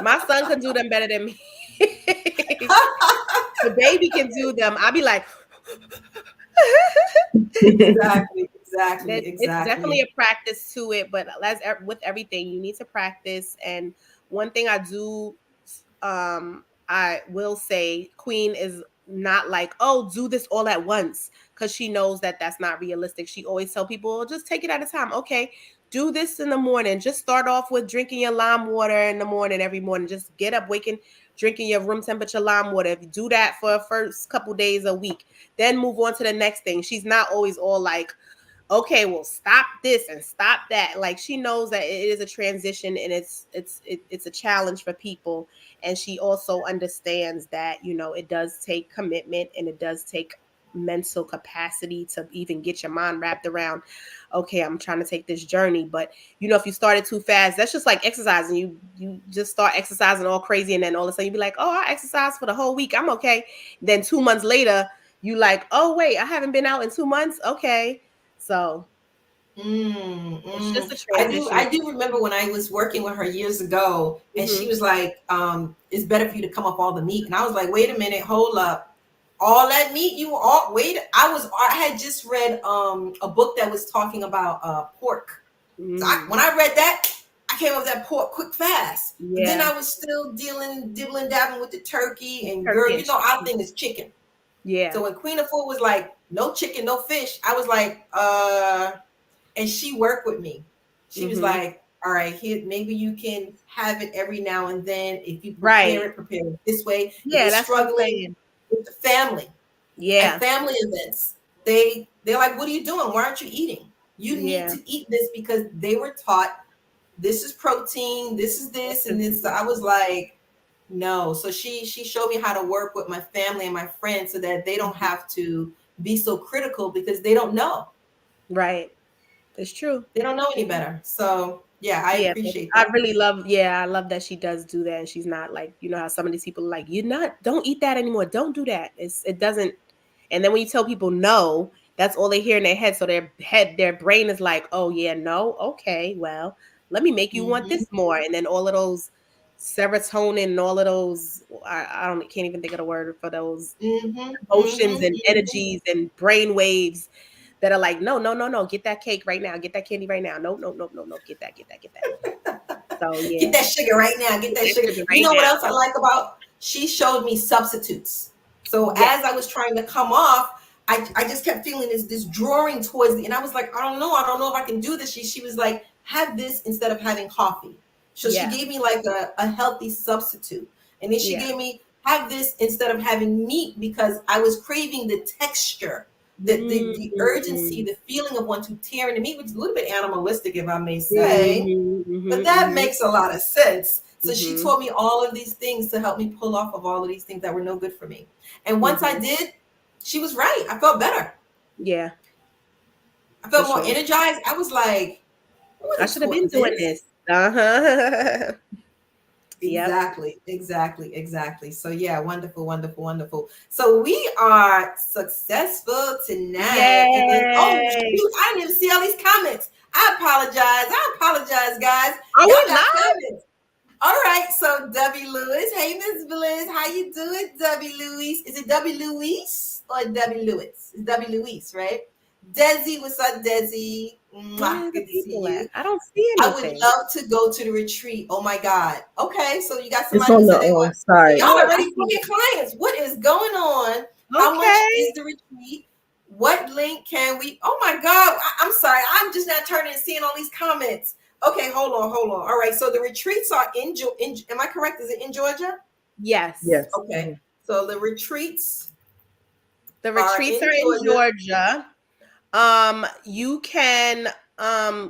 My son can do them better than me. The baby can do them. I'll be like, Exactly, exactly, it's definitely exactly. a practice to it, but as with everything, you need to practice. And one thing I do, I will say, Queen is not like, oh, do this all at once, because she knows that that's not realistic. She always tell people, "Oh, just take it at a time. Okay, do this in the morning. Just start off with drinking your lime water in the morning every morning. Just get up, waking, drinking your room temperature lime water. If you do that for the first couple days a week, then move on to the next thing." She's not always all like, okay, well, stop this and stop that. Like, she knows that it is a transition, and it's a challenge for people. And she also understands that, it does take commitment, and it does take mental capacity to even get your mind wrapped around, okay, I'm trying to take this journey. But if you started too fast, that's just like exercising. You just start exercising all crazy, and then all of a sudden you be like, oh, I exercised for the whole week, I'm okay. Then 2 months later, you like, oh wait, I haven't been out in 2 months. Okay. So Mm, it's just mm. a I transition. do remember when I was working with her years ago, and she Hmm. was like, "It's better for you to come up all the meat." And I was like, "Wait a minute, hold up, all that meat you all wait." I had just read a book that was talking about pork. So Mm, when I read that, I came up with that pork quick fast. But then yeah. I was still dealing, dibbling, dabbling with the turkey, and girl, Turkey and our chicken. thing is chicken. Yeah. So when Queen of Food was like, "No chicken, no fish," I was like, and she worked with me. She was Hmm. like, all right, here, maybe you can have it every now and then. If you Right. prepare it this way. If Yeah, you're that's what I'm struggling saying. with the family, Yeah. At family events, they're like, what are you doing? Why aren't you eating? You need Yeah. to eat this because they were taught this is protein, this is this, and this. So I was like, no. So she showed me how to work with my family and my friends so that they don't have to be so critical because they don't know. Right. It's true. They don't know any better. So yeah, I Yeah, but appreciate I that. really love, yeah, I love that she does do that, and she's not like, you know how some of these people are like, you're not, don't eat that anymore, don't do that. It doesn't. And then when you tell people no, that's all they hear in their head. So their brain is like, oh yeah, no, okay, well, let me make you want Mm-hmm. this more, and then all of those serotonin and all of those, I don't can't even think of the word for those Mm-hmm. emotions and Mm-hmm. energies and brain waves that are like, no, no, no, no, get that cake right now, get that candy right now, no, no, no, no, no, get that. So Get yeah, that sugar right now. Get get that that sugar. sugar You right know what now. else I like about? She showed me substitutes. So Yes, as I was trying to come off, I just kept feeling this drawing towards the, and I was like, I don't know if I can do this. She was like, have this instead of having coffee. So she yeah, gave me like a healthy substitute. And then she yeah. gave me have this instead of having meat because I was craving the texture, the urgency, Mm-hmm. the feeling of wanting to tear into meat, which is a little bit animalistic, if I may say, Mm-hmm. but Mm-hmm. that Mm-hmm. makes a lot of sense. So she Mm-hmm. taught me all of these things to help me pull off of all of these things that were no good for me. And once I Mm-hmm. did, she was right. I felt better. Yeah, I for felt more sure. energized. I was like, I I wasn't should have been taught doing this. this. Uh-huh. Yep. Exactly, exactly, exactly. So yeah, wonderful, wonderful, wonderful. So we are successful tonight. And then oh Yay. shoot, I didn't even see all these comments. I apologize. I apologize, guys. Are Y'all we got live? comments. All right, so Debbie Lewis. Hey, Miss Bliss, how you doing, Debbie Louise? Is it Debbie Louise or Debbie Lewis? It's Debbie Louise, right? Desi, what's up, Desi? Where Mwah, are the good to see people at? you. I don't see I would anything. love to go to the retreat. Oh my God. Okay, so you got It's somebody who on the said they want. So sorry. y'all Oh, I already see booking clients. What is going on? How much it. is the retreat? What link can we? Oh my God. I'm sorry. I'm just not turning and seeing all these comments. Okay, hold on, hold on. All right, so the retreats are in am I correct? Is it in Georgia? Yes. Yes. Okay, so the retreats The are retreats in are in Georgia. Georgia. You can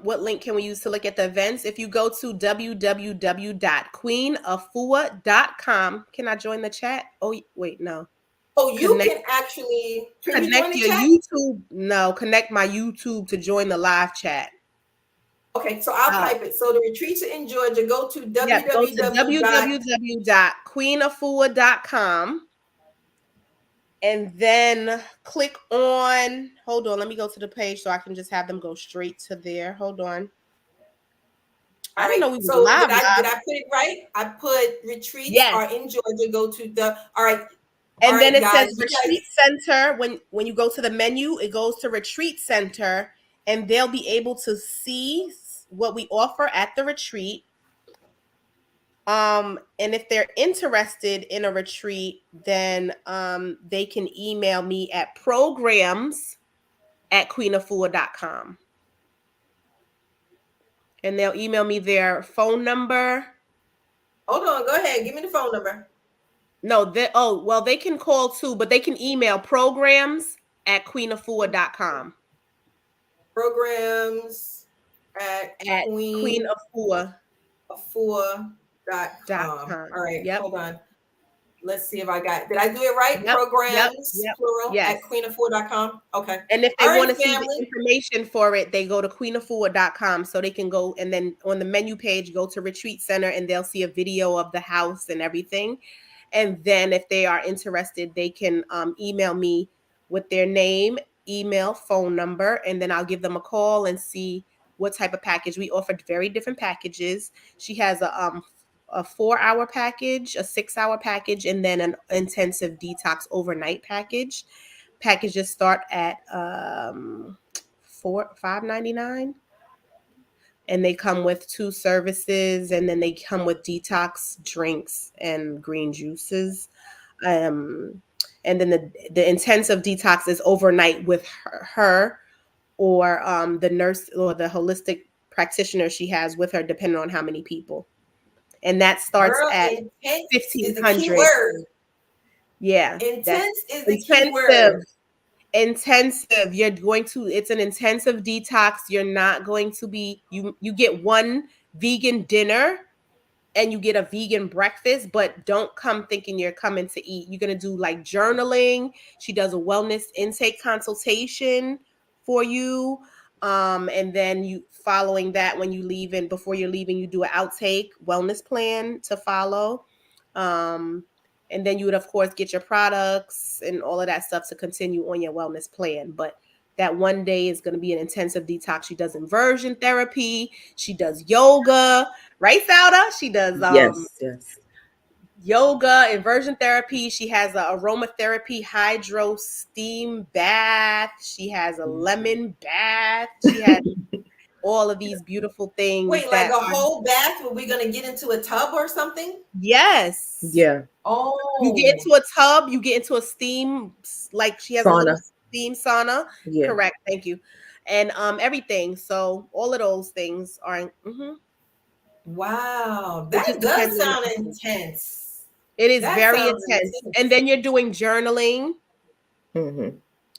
what link can we use to look at the events? If you go to www.queenafua.com, can I join the chat? Oh wait, no. Oh, you Connect can actually, can you join connect the your chat? YouTube. No, connect my YouTube to join the live chat. Okay, so I'll Uh, type it. So the retreats are in Georgia. Go to yep, go to www dot. www.queenafua.com and then click on, hold on, let me go to the page so I can just have them go straight to there. Hold on. All I didn't right. know we was So live did live. I put it right? I put retreats Yes. are in Georgia. Go to the. All right. All And then right, it guys. says You guys. retreat center. When you go to the menu, it goes to retreat center, and they'll be able to see what we offer at the retreat. And if they're interested in a retreat, then they can email me at programs@queenafua.com. And they'll email me their phone number. Hold on. Go ahead. Give me the phone number. No, they oh well, they can call too, but they can email programs@queenafua.com. Programs at At queenafua.com. queenafua.com. All right. Yep. Hold on. Let's see if I got. Did I do it right? Yep. Yep. Programs Yep. plural Yes. at queenafua.com. Okay. And if they All want right, to see the family. information for it, they go to queenafua.com so they can go and then on the menu page, go to retreat center and they'll see a video of the house and everything. And then if they are interested, they can email me with their name, email, phone number, and then I'll give them a call and see what type of package. We offer very different packages. She has a 4-hour package, a 6-hour package, and then an intensive detox overnight package. Packages start at $5.99, and they come with 2 services, and then they come with detox drinks and green juices. Um, and then the intensive detox is overnight with her or the nurse or the holistic practitioner she has with her, depending on how many people. And that starts Girl, at intense is the key 1,500. word. Yeah, that's Intense is the key intensive. word. Intensive. You're going to, it's an intensive detox. You're not going to be, you get one vegan dinner and you get a vegan breakfast, but don't come thinking you're coming to eat. You're going to do like journaling. She does a wellness intake consultation for you. And then you following that when you leave, and before you're leaving, you do an outtake wellness plan to follow. Um, and then you would of course get your products and all of that stuff to continue on your wellness plan. But that one day is going to be an intensive detox. She does inversion therapy. She does yoga, right, Sauda? She does Yes, yes. yoga, inversion therapy. She has a aromatherapy hydro steam bath. She has a lemon bath. She has all of these beautiful things Wait, like that a are, whole bath where we're gonna get into a tub or something? yes. Yeah. You get Oh, into a tub, you get into a steam, like she has a little Sauna. steam sauna. Yeah. Correct, thank you. And everything. So all of those things are, wow. it That just does depends on the sound person. intense. It is That very sounds intense. And intense. then you're doing journaling. Hmm.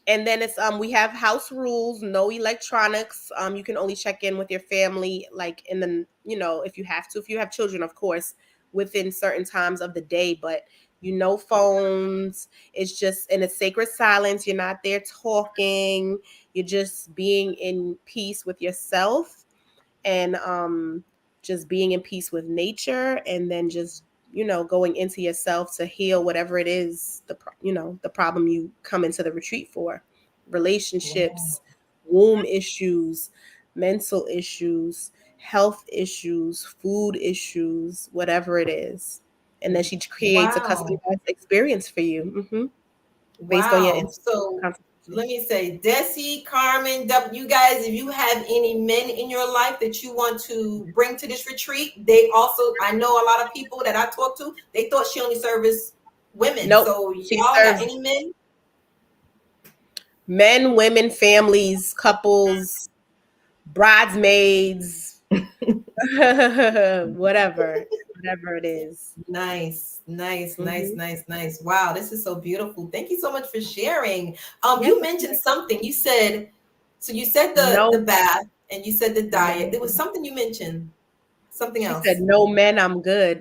And then it's we have house rules, no electronics. You can only check in with your family like in the, if you have to, if you have children, of course, within certain times of the day, but phones. It's just in a sacred silence. You're not there talking. You're just being in peace with yourself, and just being in peace with nature, and then just going into yourself to heal whatever it is, the problem you come into the retreat for: Wow. relationships, womb issues, mental issues, health issues, food issues, whatever it is. And then she creates a Wow. customized experience for you, based on your Wow. So consultation. let me say, Desi, Carmen, you guys, if you have any men in your life that you want to bring to this retreat, they also, I know a lot of people that I talked to, they thought she only serviced women. Nope, So she y'all got serves any men? men, women, families, couples, bridesmaids, whatever, whatever it is. Nice, nice, nice, Mm-hmm. nice, nice. Wow, this is so beautiful. Thank you so much for sharing. Yes, You mentioned something. You said, so you said the no, bath and you said the diet. no. There was something you mentioned, something She said, else. no men, I'm good.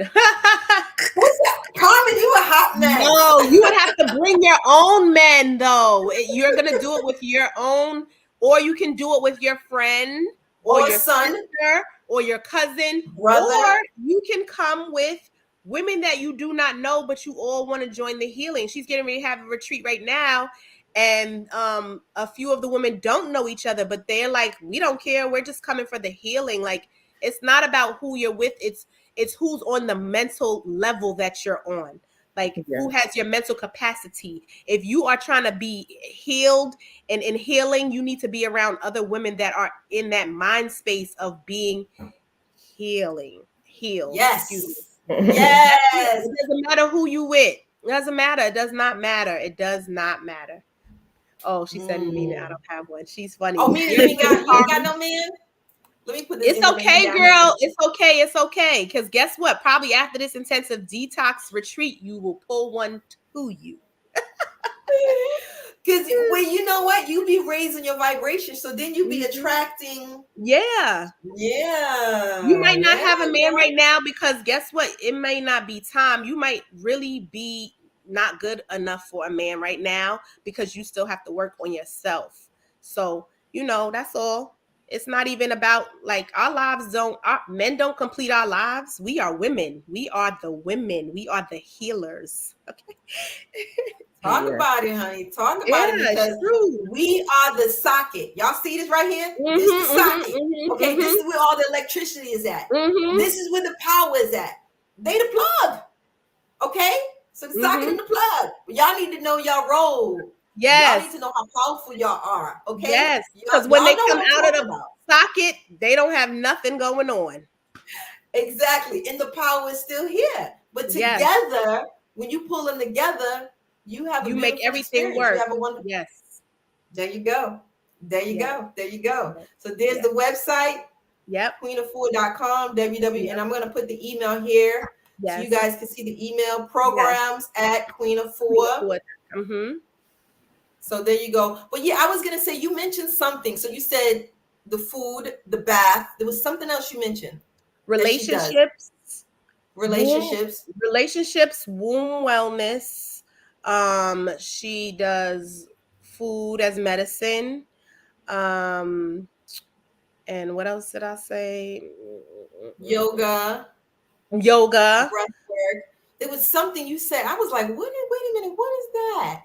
What's that? Carmen, you a hot mess. No, you would have to bring your own men though. You're gonna do it with your own, or you can do it with your friend or Or your son, sister or your cousin, or brother. you can come with women that you do not know, but you all want to join the healing. She's getting ready to have a retreat right now. And a few of the women don't know each other, but they're like, we don't care. We're just coming for the healing. Like, it's not about who you're with. It's who's on the mental level that you're on, like who Yes. has your mental capacity. If you are trying to be healed and in healing, you need to be around other women that are in that mind space of being healed, excuse me. Yes. That's it. Yes. It doesn't matter who you with. It doesn't matter. It does not matter. It does not matter. Oh, she said, Mimi, I Mm. don't have one. She's funny. Oh, Mimi, You're good, you ain't got Carmen. no man? Let me put this It's information okay, down here for girl. you. It's okay. It's okay. Because guess what? Probably after this intensive detox retreat, you will pull one to you. Because well, you know what? You be raising your vibration, so then you be Mhm. attracting. Yeah. You Yeah, might not yeah, have a man yeah. right now because guess what? It may not be time. You might really be not good enough for a man right now because you still have to work on yourself. So, that's all. It's not even about like our men don't complete our lives. We are women. We are the women. We are the healers. Okay. Talk Yeah. about it, honey. Talk Yeah, about it it's because true. we are the socket. Y'all see this right here? This the Mm-hmm, socket. mm-hmm, Okay, this mm-hmm, is where all the electricity is at. mm-hmm, This is where the power is at. They the plug. Okay? So the socket mm-hmm. and the plug. Y'all need to know y'all role. Y'all need Yes. to know how powerful y'all are. Okay? Yes, Y'all, because when y'all they know come what I'm out of talking the about. socket, they don't have nothing going on. Exactly. And the power is still here. But Yes, together, when you pull them together, you have a you make beautiful everything experience. You work. have a wonderful. Yes, There you go. There you yes, go. There you go. yes, So there's yes. the website, Yep, queenafua.com, www, yep, and I'm going to put the email here. So you Yes. guys can see the email Yes. programs at Queen of Queen Four. Afua. Mm-hmm. So there you go. But yeah, I was gonna say you mentioned something. So you said the food, the bath. There was something else you mentioned that she does. Relationships, womb Relationships. relationships, womb wellness. She does food as medicine. Um, and what else did I say? Yoga, Yoga. breath work. There was something you said. I was like, wait a minute, what is that?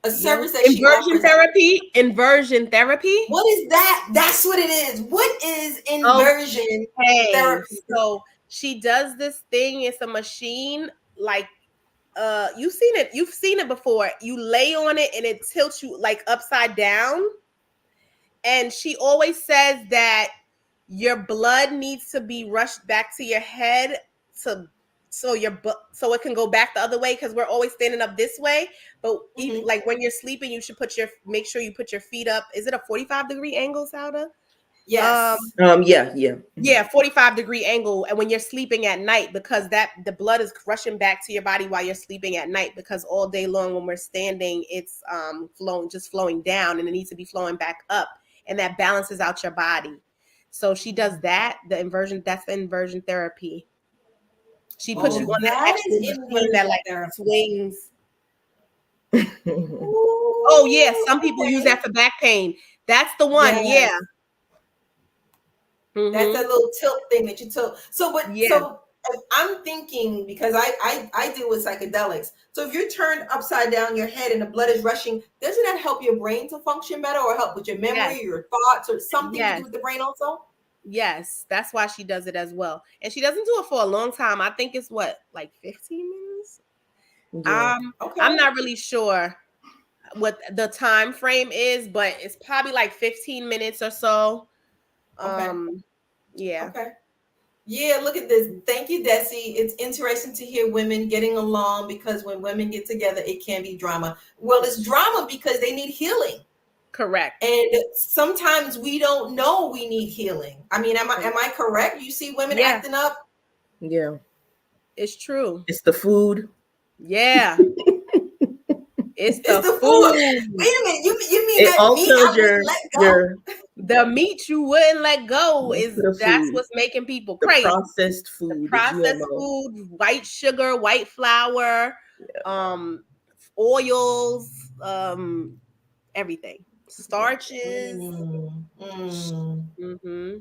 A Yoga. service that she offers. Inversion therapy. What is that? That's what it is. What is inversion Okay. therapy? So she does this thing. It's a machine like you've seen it before. You lay on it and it tilts you like upside down. And she always says that your blood needs to be rushed back to your head to so it can go back the other way because we're always standing up this way. But even, Mhm. like when you're sleeping, you should make sure you put your feet up. Is it a 45-degree angle, Sauda? Yes. Yeah, yeah. Yeah, 45-degree angle. And when you're sleeping at night, because that the blood is rushing back to your body while you're sleeping at night, because all day long when we're standing, it's flowing down, and it needs to be flowing back up, and that balances out your body. So she does that. That's the inversion therapy. She puts you Oh, on that that is actual machine that inversion like therapy. swings. Oh yeah, Ooh, some people use okay. that for back pain. That's the one. Yes. Yeah. That's that Mm-hmm. little tilt thing that you tilt. So, but Yeah. so I'm thinking because I deal with psychedelics. So if you're turned upside down your head and the blood is rushing, doesn't that help your brain to function better or help with your Yes. memory, your thoughts, or something to do Yes. with the brain also? Yes, that's why she does it as well. And she doesn't do it for a long time. I think it's what, like 15 minutes? Yeah. I'm Okay. not really sure what the time frame is, but it's probably like 15 minutes or so. Okay. Yeah, Okay. Yeah, look at this. Thank you, Desi. It's interesting to hear women getting along because when women get together, it can be drama. Well, it's drama because they need healing. correct. And sometimes we don't know we need healing. I mean, am I correct? You see women Yeah, acting up? Yeah. it's true. It's the food. Yeah, it's It's the the food. food. Wait a minute. You mean It that meat alters I wouldn't let go? your The meat you wouldn't let go most of is the that's food, what's making people the crazy. processed The food, the processed GMO. food, white sugar, white flour, um, oils, everything, starches, Mm, mm. mm-hmm.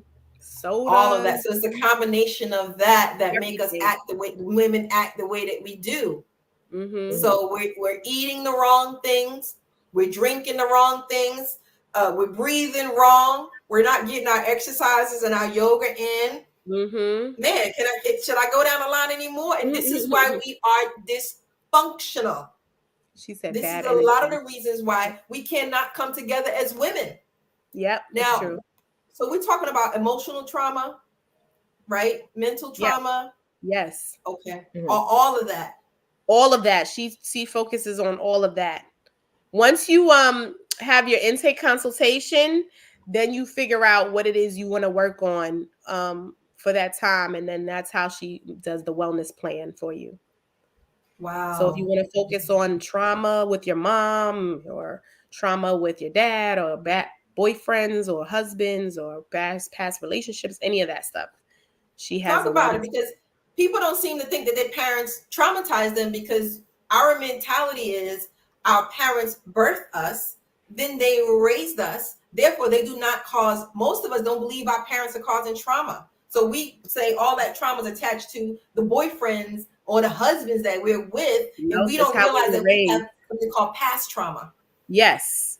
All of Sodas, that. So it's a combination of that make us everything. act the way women act the way that we do. Mm-hmm. Mhm. So we're eating the wrong things, we're drinking the wrong things, we're breathing wrong, we're not getting our exercises and our yoga in. Mm-hmm. Man, should I go down the line anymore? And this is why we are dysfunctional. She said This is bad a lot of energy. the reasons why we cannot come together as women. Yep, it's Now, true. so we're talking about emotional trauma, right? Mental Yep. trauma. Yes. Okay. Mhm. All of that. All of that. She focuses on all of that. Once you have your intake consultation, then you figure out what it is you want to work on for that time, and then that's how she does the wellness plan for you. So if you Wow. want to focus on trauma with your mom or trauma with your dad or boyfriends or husbands or past relationships, any of that stuff, she has Talk a about it wellness. because people don't seem to think that their parents traumatized them because our mentality is our parents birthed us, then they raised us. Therefore, they do not cause, most of us don't believe our parents are causing trauma. So we say all that trauma is attached to the boyfriends or the husbands that we're with, and Nope, we it's don't how we realize were that we raised. have something called past trauma. Yes.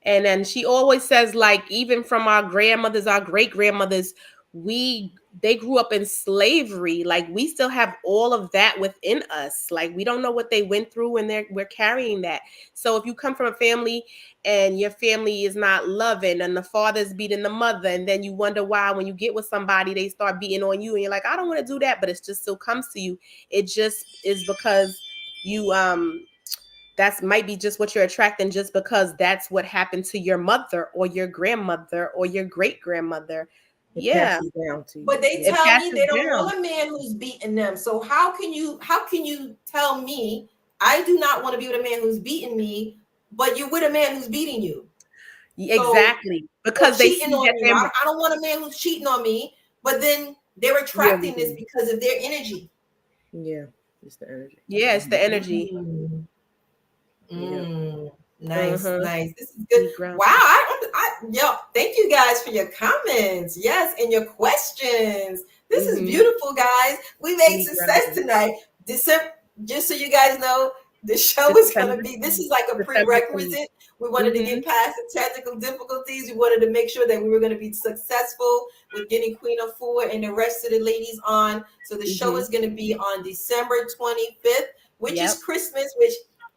And then she always says, like, even from our grandmothers, our great grandmothers, they grew up in slavery. Like, we still have all of that within us. Like, we don't know what they went through, and we're carrying that. So if you come from a family and your family is not loving, and the father's beating the mother, and then you wonder why when you get with somebody they start beating on you, and you're like, I don't want to do that, but it just still comes to you. It just is because you that's might be just what you're attracting just because that's what happened to your mother or your grandmother or your great grandmother. It Yeah, passes down to you. But they it tell me passes they don't down. want a man who's beating them. So how can you tell me I do not want to be with a man who's beating me, but you're with a man who's beating you? So Exactly, or because they cheating see on that you. they're I don't want a man who's cheating on me, but then they're yeah, we attracting this do. because of their energy. Yeah, it's the energy. Yeah, it's the energy. Mm. Yep. Nice, Mm-hmm. nice. This is good. We ground. Wow. Yo, thank you guys for your comments. Yes, and your questions. This is Mm-hmm. beautiful, guys. We made We success grounded. tonight. December, just so you guys know, the show is gonna December, be. This is like a December 20th. prerequisite. We wanted to Mm-hmm. get past the technical difficulties. We wanted to make sure that we were going to be successful with getting Queen Afua and the rest of the ladies on. So the show Mm-hmm. is going to be on December 25th, which Yep. is Christmas, which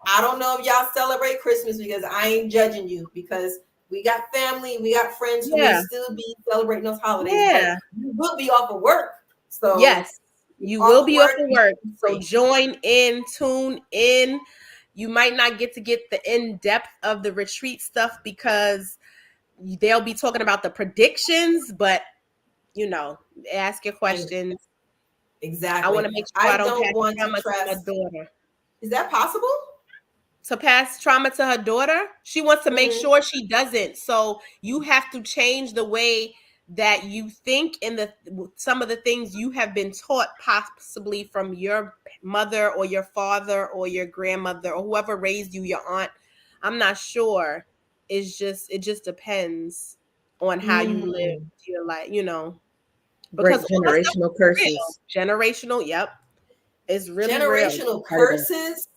I don't know if y'all celebrate Christmas because I ain't judging you because we got family, we got friends who may Yeah. still be celebrating those holidays, but Yeah. you will be off of work. So Yes. You will off of be off work, of you work. can be So free. join in, tune in. You might not get to get the in-depth of the retreat stuff because they'll be talking about the predictions, but ask your And questions. I want exactly. to make sure I I don't don't pass want to trauma to my trust. daughter. Is that possible? To pass trauma to her daughter, she wants to make Mhm. sure she doesn't. So you have to change the way that you think and some of the things you have been taught possibly from your mother or your father or your grandmother or whoever raised you, your aunt. I'm not sure. It just depends on how you live Mm. your life, Break because all that stuff generational is real. curses. Generational, yep. It's really real. Generational Cut it off. curses.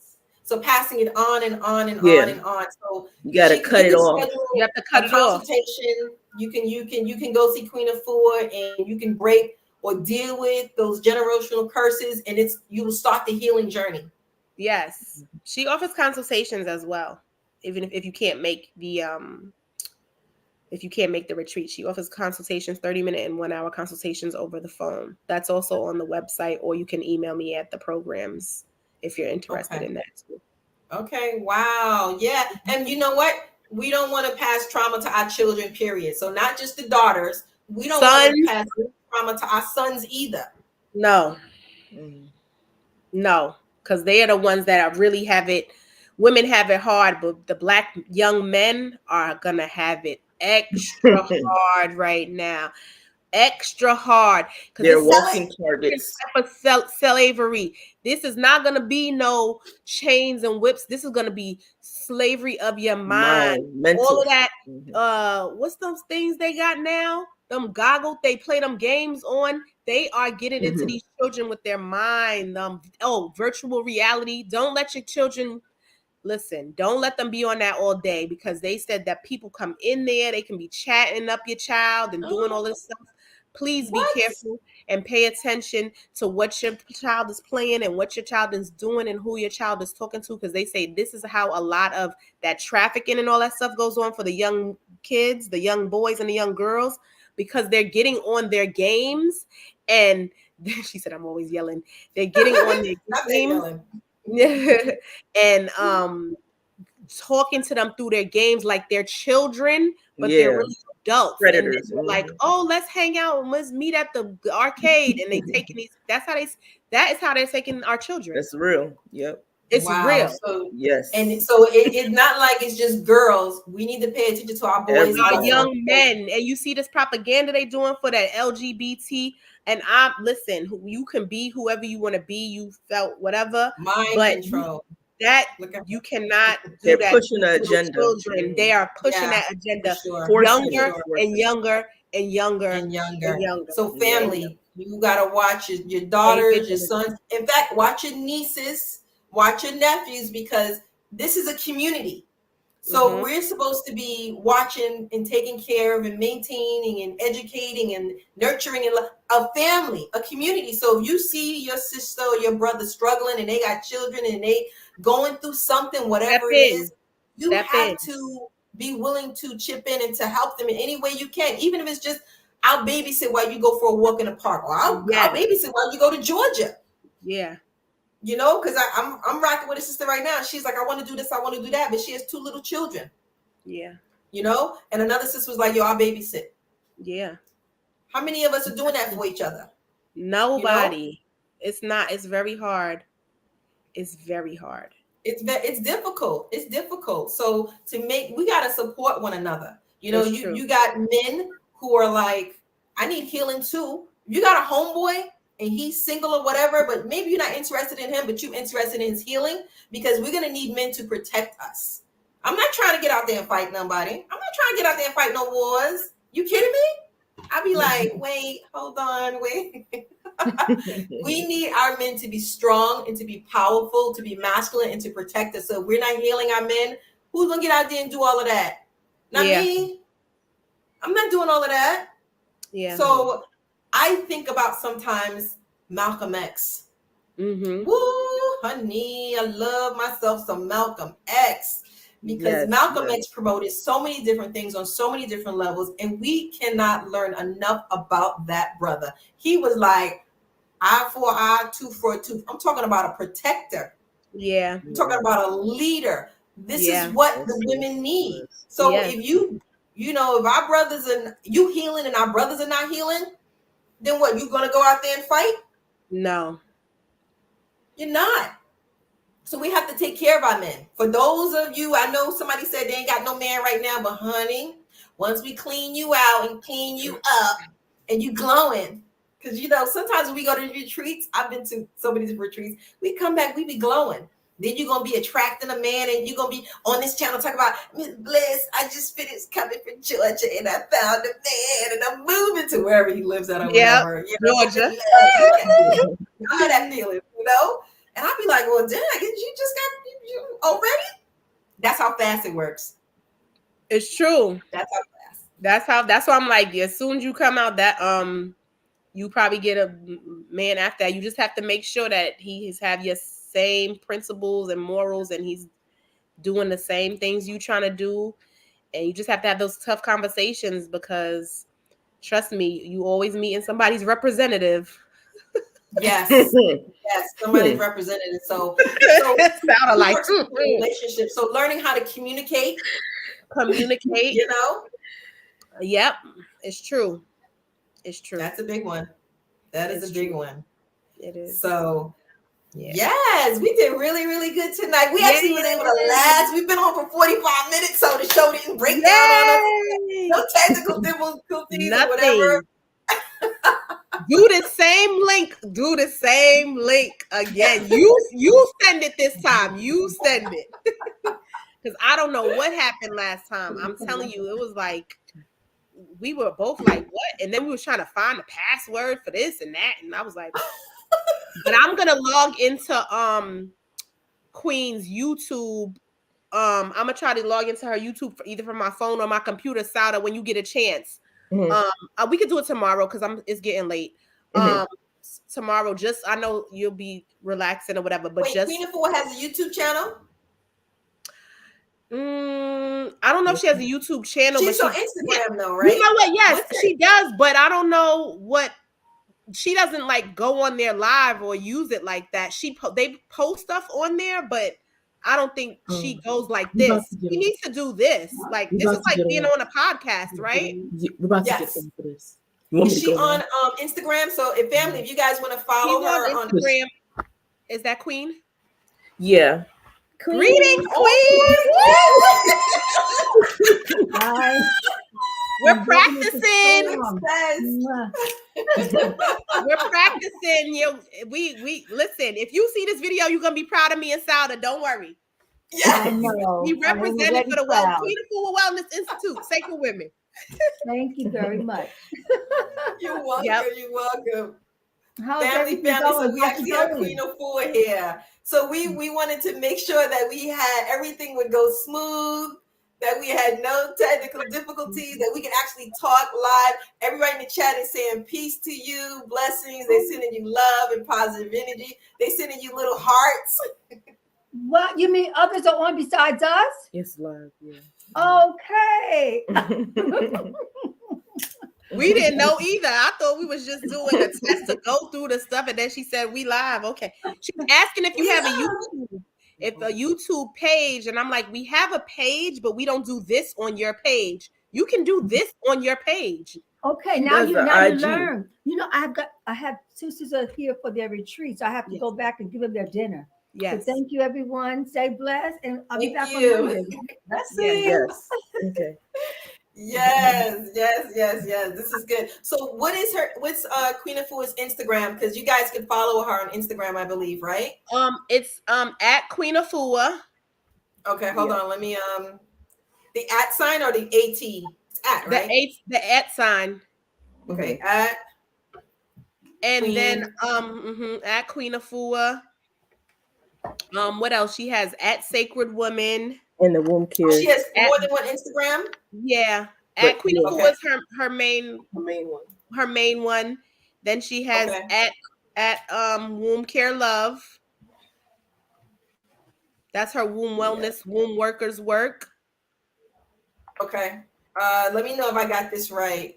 So passing it on and on and Yeah, on and on. So you got to cut you it can off. You schedule have to a cut it off. consultation. You can go see Queen of Four and you can break or deal with those generational curses, and you will start the healing journey. Yes. She offers consultations as well. Even if you can't make the retreat, she offers consultations, 30-minute and 1 hour consultations over the phone. That's also on the website, or you can email me at the programs if you're interested Okay. in that too. Okay. Wow. Yeah. And you know what? We don't want to pass trauma to our children, period. So not just the daughters. We don't want to Sons, pass trauma to our sons either. no, Mhm. no, because they are the ones that are really have it. Women have it hard, but the black young men are gonna have it extra hard right now. Extra hard because They're this is a walking different targets. type of slavery. This is not going to be no chains and whips. This is going to be slavery of your mind. Mind, All mental. of that. Mhm. What's those things they got now? Them goggles they play them games on. They are getting into Mhm. these children with their mind. Virtual reality. Don't let your children. Listen, don't let them be on that all day because they said that people come in there, they can be chatting up your child and doing all this stuff. Please be What? careful and pay attention to what your child is playing and what your child is doing and who your child is talking to because they say this is how a lot of that trafficking and all that stuff goes on for the young kids, the young boys and the young girls because they're getting on their games and she said I'm always yelling. They're getting on their Stop that games yelling. and talking to them through their games like they're children, but they're Yeah, really adults. And predators. they're like, Mhm. oh, let's hang out and let's meet at the arcade. And they taking these, that is how they're taking our children. That's real. Yep. It's Wow. real. So and Yes. so it's not like it's just girls. We need to pay attention to our boys Our Everybody. also. young men, and you see this propaganda they doing for that LGBT. And I listen, you can be whoever you want to be, you felt whatever, Mind but control. that Look at you cannot do They're that pushing the to little agenda. children. They are pushing yeah, that for agenda sure. Forcing For it. younger sure. and Forcing it. younger and younger And and younger. younger. So Yep. family, you gotta watch your Stay daughters, your vigilant. sons. In fact, watch your nieces, watch your nephews, because this is a community. So Mm-hmm. we're supposed to be watching and taking care of and maintaining and educating and nurturing a family, a community. So if you see your sister or your brother struggling and they got children and they going through something, Step whatever it is, in. you Step in. have to be willing to chip in and to help them in any way you can, even if it's just I'll babysit while you go for a walk in the park, or I'll Yes. babysit while you go to Georgia. Yeah. You know, because I'm rocking with a sister right now. She's like, I want to do this, I want to do that, but she has two little children. Yeah. You know, and another sister was like, yo, I'll babysit. Yeah. How many of us are doing that for each other? Nobody. It's not. It's very hard. It's very hard. It's difficult. It's difficult. So we gotta support one another. It's true. You got men who are like, I need healing too. You got a homeboy and he's single or whatever, but maybe you're not interested in him, but you're interested in his healing, because we're gonna need men to protect us. I'm not trying to get out there and fight nobody. I'm not trying to get out there and fight no wars. You kidding me? I'd be like, wait, hold on, wait. We need our men to be strong and to be powerful, to be masculine and to protect us. So if we're not healing our men, who's gonna get out there and do all of that? Not me. I'm not doing all of that. Yeah. So I think about sometimes Malcolm X. Mm-hmm. Woo, honey, I love myself some Malcolm X, because Malcolm X promoted so many different things on so many different levels, and we cannot learn enough about that brother. He was like, eye for eye, tooth for a tooth. I'm talking about a protector. Yeah. I'm talking about a leader. This is what the women need. So if if our brothers and you healing and our brothers are not healing, then what? You gonna go out there and fight? No. You're not. So we have to take care of our men. For those of you, I know somebody said they ain't got no man right now, but honey, once we clean you out and clean you up and you glowing, because sometimes when we go to retreats, I've been to so many different retreats, we come back, we be glowing. Then you're gonna be attracting a man, and you're gonna be on this channel talking about, Miss Bliss, I just finished coming from Georgia and I found a man and I'm moving to wherever he lives at or whatever. Georgia. I know that feeling, And I'll be like, well, dang, you just got you already? That's how fast it works. It's true. That's how fast. That's why I'm like, as soon as you come out, that you probably get a man after that. You just have to make sure that he have your same principles and morals, and he's doing the same things you trying to do. And you just have to have those tough conversations, because trust me, you always meeting somebody's representative. Yes, somebody's representative. So sounded like relationship. So learning how to communicate. Yep, it's true. It's true. That's a big one. That is a big one. It is. So yes, we did really, really good tonight. We actually was able to last. We've been on for 45 minutes, so the show didn't break down on us. No technical difficulties or whatever. Do the same link again. You send it this time. You send it. Because I don't know what happened last time. I'm telling you, it was like we were both like, what? And then we were trying to find the password for this and that. And I was like, but I'm gonna log into Queen's YouTube. I'm gonna try to log into her YouTube either from my phone or my computer, Sada, when you get a chance. Mm-hmm. We could do it tomorrow because it's getting late. Mm-hmm. Tomorrow, just I know you'll be relaxing or whatever, but Queen Afua has a YouTube channel. I don't know if she has a YouTube channel. She's on Instagram though, right? You know what? Yes, she does, but I don't know what. She doesn't like go on there live or use it like that. They post stuff on there, but I don't think she goes like this. She needs to do this. Like this is like being on a podcast, right? We're about to get them for this. Is she on Instagram? So if you guys want to follow her on Instagram, is that Queen? Yeah. Greetings, Queen. Hi. We're practicing. We're practicing. We listen. If you see this video, you're gonna be proud of me and Sauda. Don't worry. Yes. I know. We represented for the Queen Afua Wellness Institute, Sacred Women. Thank you very much. You're welcome. Yep. You're welcome. How's family. So we actually have Queen Afua here. So we wanted to make sure that everything would go smooth, that we had no technical difficulties, that we can actually talk live. Everybody in the chat is saying peace to you, blessings. They're sending you love and positive energy. They're sending you little hearts. What, you mean others are on besides us? It's live, yeah. Okay. We didn't know either. I thought we was just doing a test to go through the stuff, and then she said we live. Okay. She was asking if you have a YouTube page, and I'm like, we have a page, but we don't do this on your page. You can do this on your page. Okay, She now does you the now you IG. learn. You know, I have sisters are here for their retreat, so I have to Yes. go back and give them their dinner. So Yes. thank you, everyone. Stay blessed, and I'll be Thank back on you. Monday. That's Yes. it. Yes. Okay. Yes. This is good. So what's Queen Afua's Instagram? Because you guys can follow her on Instagram, I believe, right? It's at Queen Afua. Okay, hold Yeah. on. Let me the at sign or the AT? It's at, right? The at sign. Okay, at And then Queen. at Queen Afua. What else? She has at Sacred Woman. And the womb Oh, she care, has At more than one Instagram. Yeah. but At Queen yeah, Afua Okay, is the main one. her main one. Then she has okay, at Womb Care Love. That's her womb yeah, wellness, womb workers work. okay. Let me know if I got this right.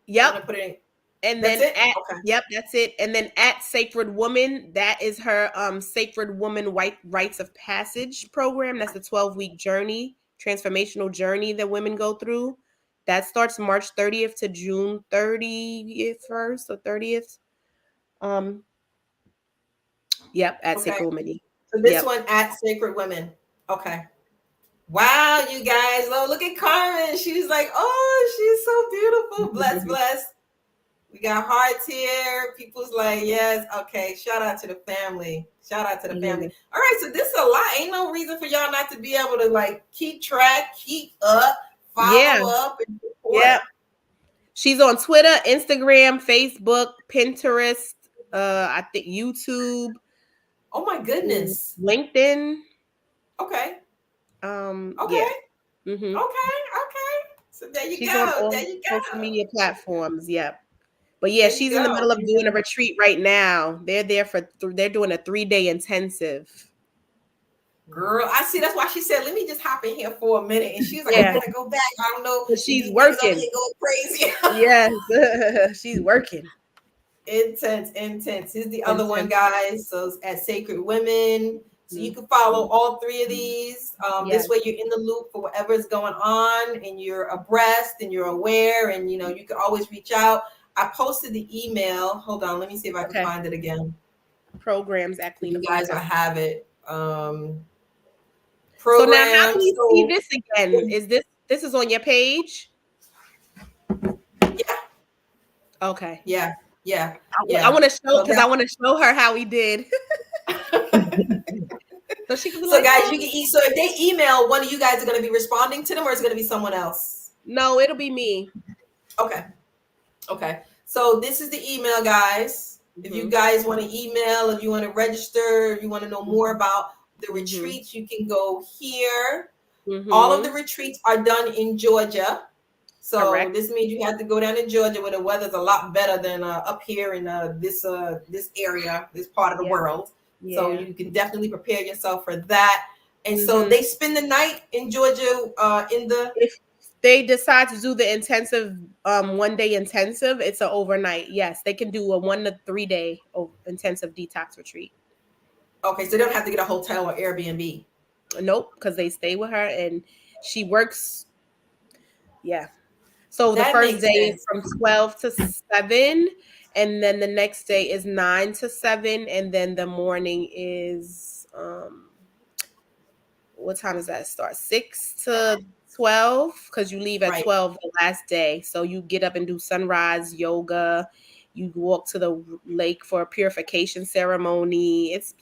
I'm Yep. gonna put it in. And That's then it. Okay. that's it. And then at Sacred Woman, that is her Sacred Woman White Rites of Passage program. That's the 12-week journey, transformational journey that women go through. That starts March 30th to June 30th first or 30th. Um, yep, at Okay. Sacred Woman. So this Yep. one at Sacred Women. Okay. Wow, you guys. Oh, look at Carmen. She's like, oh, she's so beautiful. Bless. We got hearts here. People's like, yes. Okay. Shout out to the family. Shout out to the family. Yeah. All right. So this is a lot. Ain't no reason for y'all not to be able to like keep track, keep up, Yeah. follow up, and support. Yep. She's on Twitter, Instagram, Facebook, Pinterest, I think YouTube, Oh my goodness. LinkedIn. Okay. Yeah. Okay. Okay. So there you She's on go. all There you social go. media platforms. Yep. But yeah, There you she's in the go. middle of doing a retreat right now. They're there they're doing a 3-day intensive. Girl, I see. That's why she said, "Let me just hop in here for a minute." And she's like, "I Yeah. gotta go back. I don't know But if she's these niggas over working. here going crazy." Yes. She's working. Intense. Here's the other one, Intense. guys. So it's at Sacred Women. So you Mhm. can follow all three of these. Yes. This way you're in the loop for whatever is going on, and you're abreast, and you're aware, and you can always reach out. I posted the email. Hold on, let me see if I can Okay. find it again. Programs at Queen You of guys will Food. have it. So now how do Programs. we see So this again? Is this is on your page? yeah. Okay. Yeah. I want to show So because I want to show her how we did. So she can be so like, guys, oh. you can so if they email, one of you guys are going to be responding to them, or is it going to be someone else? No, it'll be me. Okay. So this is the email, guys. If you guys want to email, if you want to register, if you want to know more about the retreats, you can go here. All of the retreats are done in Georgia. So Correct. this means you have to go down to Georgia where the weather's a lot better than up here in this area, this part of the world. So Yeah. you can definitely prepare yourself for that. And so Mhm. they spend the night in Georgia in the If they decide to do the intensive 1-day intensive, it's an overnight. Yes, they can do a 1 to 3 day intensive detox retreat. Okay, so they don't have to get a hotel or Airbnb. Nope, because they stay with her and she works. Yeah. So the That first makes day is sense. from 12 to 7, and then the next day is 9 to 7, and then the morning is what time does that start? 6 to 12, because you leave at Right. 12 the last day. So you get up and do sunrise yoga. You walk to the lake for a purification ceremony. It's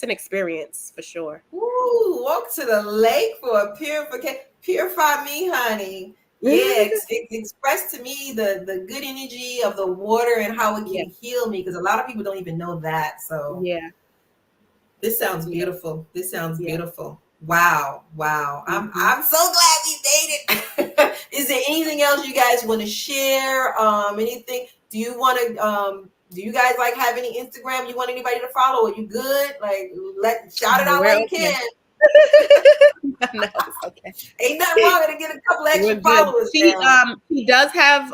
an experience for sure. Ooh, walk to the lake for a purification. Purify me, honey. Yeah, express to me the good energy of the water and how it Yeah. can heal me, because a lot of people don't even know that. So Yeah. this sounds Yeah. beautiful. This sounds Yeah. beautiful. Wow. I'm so glad we dated. Is there anything else you guys want to share? Anything? Do you want to do you guys like have any Instagram you want anybody to follow? Are you good? Like shout it out We're while you okay. can. No, it's okay. Ain't nothing wrong with get a couple extra We're good. followers She does have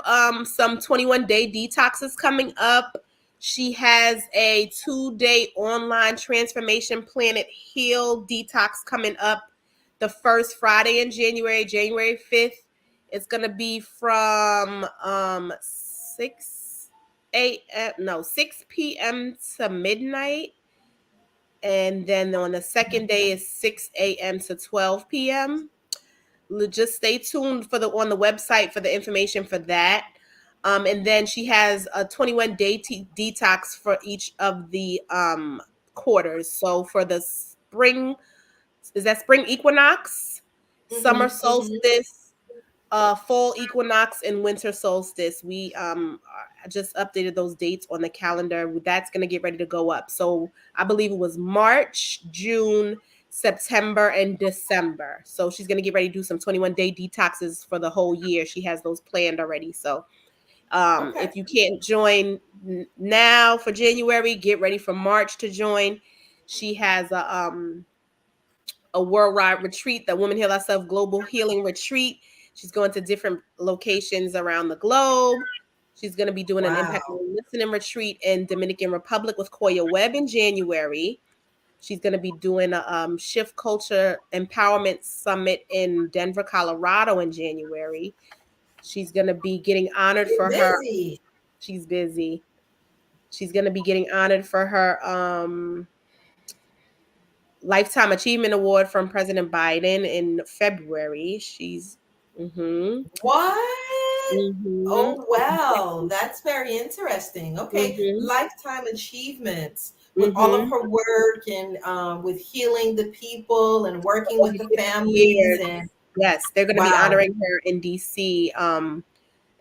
some 21-day detoxes coming up. She has a 2-day online transformation planet heal detox coming up the first Friday in January 5th. It's gonna be from 6 p.m. to midnight, and then on the second day is 6 a.m. to 12 p.m. Just stay tuned for the on the website for the information for that. And then she has a 21-day detox for each of the quarters. So for the spring, is that spring equinox, summer solstice, fall equinox, and winter solstice. We just updated those dates on the calendar. That's going to get ready to go up. So I believe it was March, June, September, and December. So she's going to get ready to do some 21-day detoxes for the whole year. She has those planned already. So Okay. if you can't join now for January, get ready for March to join. She has a worldwide retreat, the Woman Heal Herself Global Healing Retreat. She's going to different locations around the globe. She's going to be doing an impact Wow. listening retreat in Dominican Republic with Koya Webb in January. She's going to be doing a Shift Culture Empowerment Summit in Denver, Colorado in January. She's going to be getting honored You're for her. busy. She's busy. She's going to be getting honored for her Lifetime Achievement Award from President Biden in February. She's What? mm-hmm, Oh, wow. That's very interesting. Okay. mm-hmm, Lifetime achievements with all of mm-hmm. her work and with healing the people and working with Over the 50 families. years. And Yes, they're going to be wow. honoring her in DC.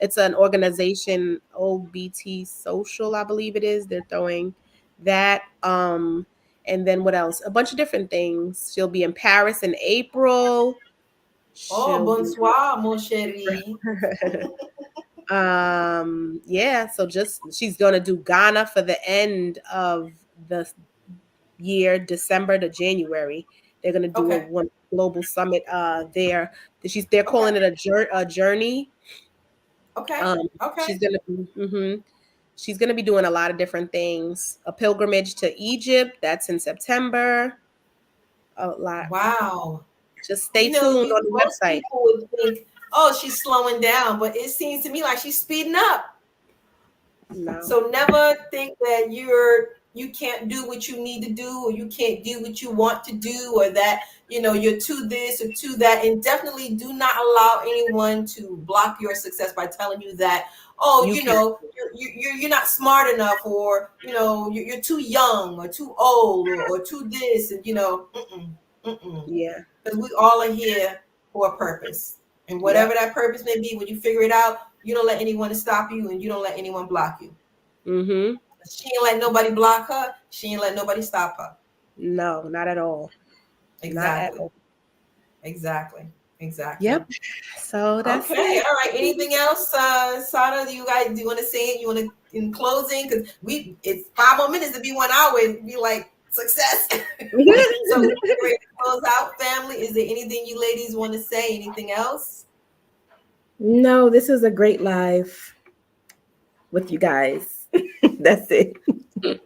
It's an organization, OBT Social, I believe it is. They're throwing that. And then what else? A bunch of different things. She'll be in Paris in April. Oh, She'll be bonsoir, mon chéri. yeah, so just she's gonna do Ghana for the end of the year, December to January. They're gonna do a Okay. one global summit there. They're Okay. calling it a journey. Okay. Um, Okay. she's gonna be she's gonna be doing a lot of different things. A pilgrimage to Egypt, that's in September. A lot. Wow. Just stay tuned on the Most website. people would think, oh, she's slowing down, but it seems to me like she's speeding up. No. So never think that you can't do what you need to do, or you can't do what you want to do, or that you're too this or too that. And definitely do not allow anyone to block your success by telling you that, oh, You can. you're not smart enough, or you're too young or too old, or too this, and Yeah. because we all are here for a purpose, and whatever Yep. that purpose may be, when you figure it out, you don't let anyone stop you, and you don't let anyone block you. Mm-hmm. She ain't let nobody block her. She ain't let nobody stop her. No, not at all. Not at Exactly. all. Exactly. Exactly. Yep. So that's Okay. it. All right. Anything else, Sada? Do you want to say it? You want to in closing? Because it's 5 more minutes to be 1 hour. It'd be like success. So we're ready to close out, family. Is there anything you ladies want to say? Anything else? No, this is a great live with you guys. That's it. That's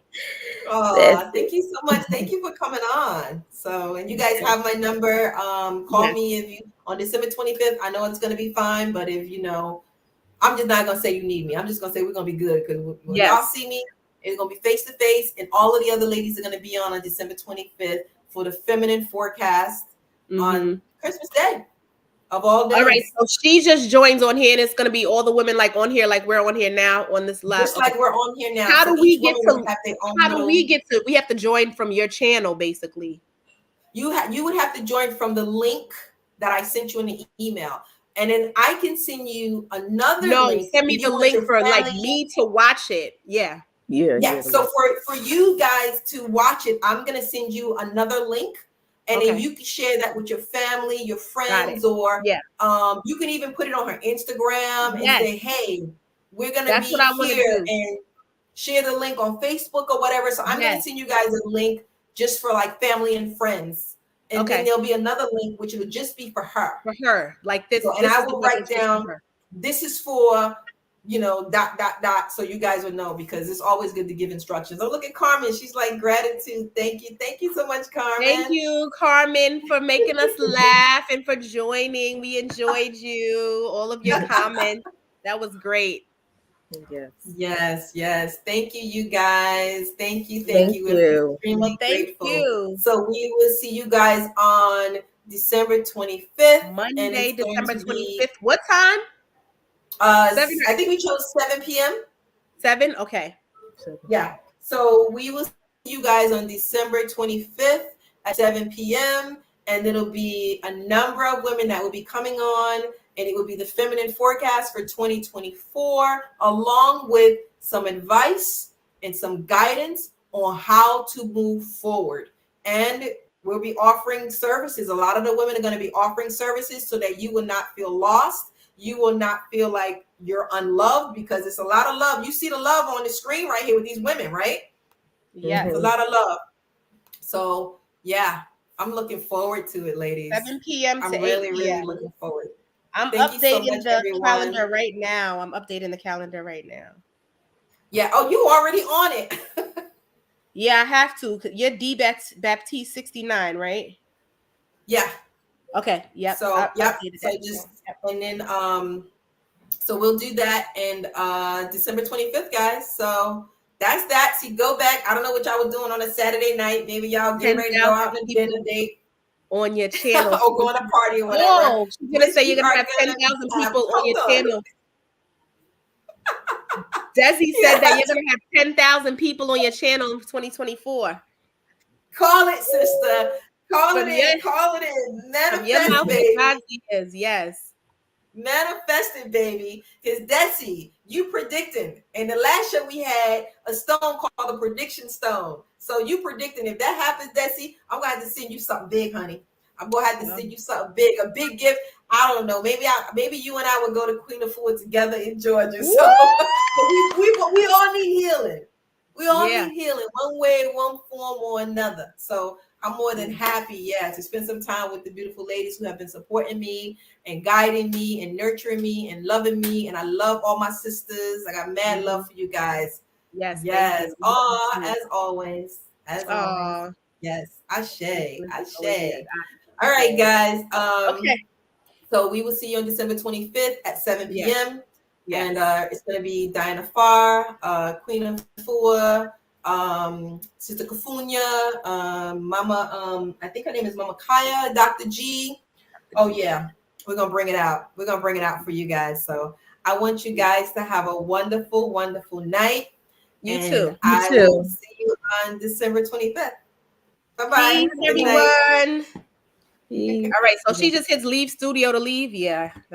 Oh, thank it. you so much. Thank you for coming on. So, and you guys have my number. Call Yes. me if you on December 25th. I know it's gonna be fine, but if I'm just not gonna say you need me. I'm just gonna say we're gonna be good, because when y'all Yes. see me, it's gonna be face to face, and all of the other ladies are gonna be on December 25th for the feminine forecast Mm-hmm. on Christmas Day of all All right. days. So she just joins on here, and it's gonna be all the women like on here, like we're on here now on this live. Just Okay. like we're on here now. How So do each we get woman will to? have their own How do little. we get to? We have to join from your channel, basically. You would have to join from the link that I sent you in the email, and then I can send you another No, link send me if you the want link your for like family. me to watch it. Yeah. Yeah, Yeah, yeah. so for you guys to watch it, I'm gonna send you another link, and then Okay. you can share that with your family, your Got it. friends, or Yeah. you can even put it on her Instagram and Yes. say, hey, we're gonna That's be what I want to here, do. and share the link on Facebook or whatever. So I'm gonna Yes. send you guys a link just for like family and friends, and then Okay. there'll be another link which will just be for her. For her, like this. So, and This I is the will one that's write just for down, her. this is for dot, dot, dot. So you guys would know, because it's always good to give instructions. Oh, look at Carmen. She's like, gratitude. Thank you. Thank you so much, Thank Carmen. you, Carmen, for making us laugh and for joining. We enjoyed you, all of your comments. That was great. Yes. Yes, yes. Thank you, you guys. Thank you, thank Thank you. We're you. Well, extremely thank grateful. you. So we will see you guys on December 25th, and Monday, it's going December to be 25th. What time? 7 I think we chose 7 p.m. 7? Okay. Yeah. So we will see you guys on December 25th at 7 p.m. And it'll be a number of women that will be coming on, and it will be the feminine forecast for 2024, along with some advice and some guidance on how to move forward. And we'll be offering services. A lot of the women are going to be offering services so that you will not feel lost. You will not feel like you're unloved, because it's a lot of love. You see the love on the screen right here with these women, right? Yes. It's a lot of love. So yeah, I'm looking forward to it, ladies. 7 p.m. to I'm 8 really, really p.m. looking forward. I'm Thank you so updating much, the everyone. calendar right now. Yeah. Oh, you already on it. Yeah, I have to. You're D Baptiste 69, right? Yeah. Okay. Yep. I So yep. updated So that. just Yep. and then so we'll do that, and December 25th, guys. So that's that. See, go back. I don't know what y'all were doing on a Saturday night. Maybe y'all getting ready to go 10,000 out on a dinner people date on your channel. or going to party or whatever. Oh, she's gonna Which say you're you gonna are have gonna 10,000 have. people on your Hold on. channel. Desi said that Yes. you're gonna have 10,000 people on your channel in 2024. Call it, sister. Call it From your in. Call it in. from your Manifest, mouth to baby. God's ears, yes. Manifest it, baby. Because Desi, you predicting. In the last show we had a stone called the prediction stone. So you predicting, if that happens, Desi, I'm gonna have to send you something big, honey. I'm gonna have to send you something big, a big gift. I don't know. Maybe you and I would go to Queen Afua together in Georgia. Woo! So we all need healing. We all Yeah. need healing, one way, one form or another. So I'm more than happy, to spend some time with the beautiful ladies who have been supporting me and guiding me and nurturing me and loving me. And I love all my sisters. I got mad love for you guys. Yes, Yes. thank you. Oh, as always. As always. Oh, Yes. Ashe. Ashe. yeah. All right, guys. Okay. So we will see you on December 25th at 7 p.m. Yes. And it's going to be Diana Farr, Queen of Afua, Sister Kafunya, Mama, I think her name is Mama Kaya, Dr. G. Oh, yeah. We're going to bring it out. We're going to bring it out for you guys. So I want you guys to have a wonderful, wonderful night. You And too. I You will too. see you on December 25th. Bye-bye. Peace, Good night. everyone. Peace. All right. So she just hits leave studio to leave. Yeah.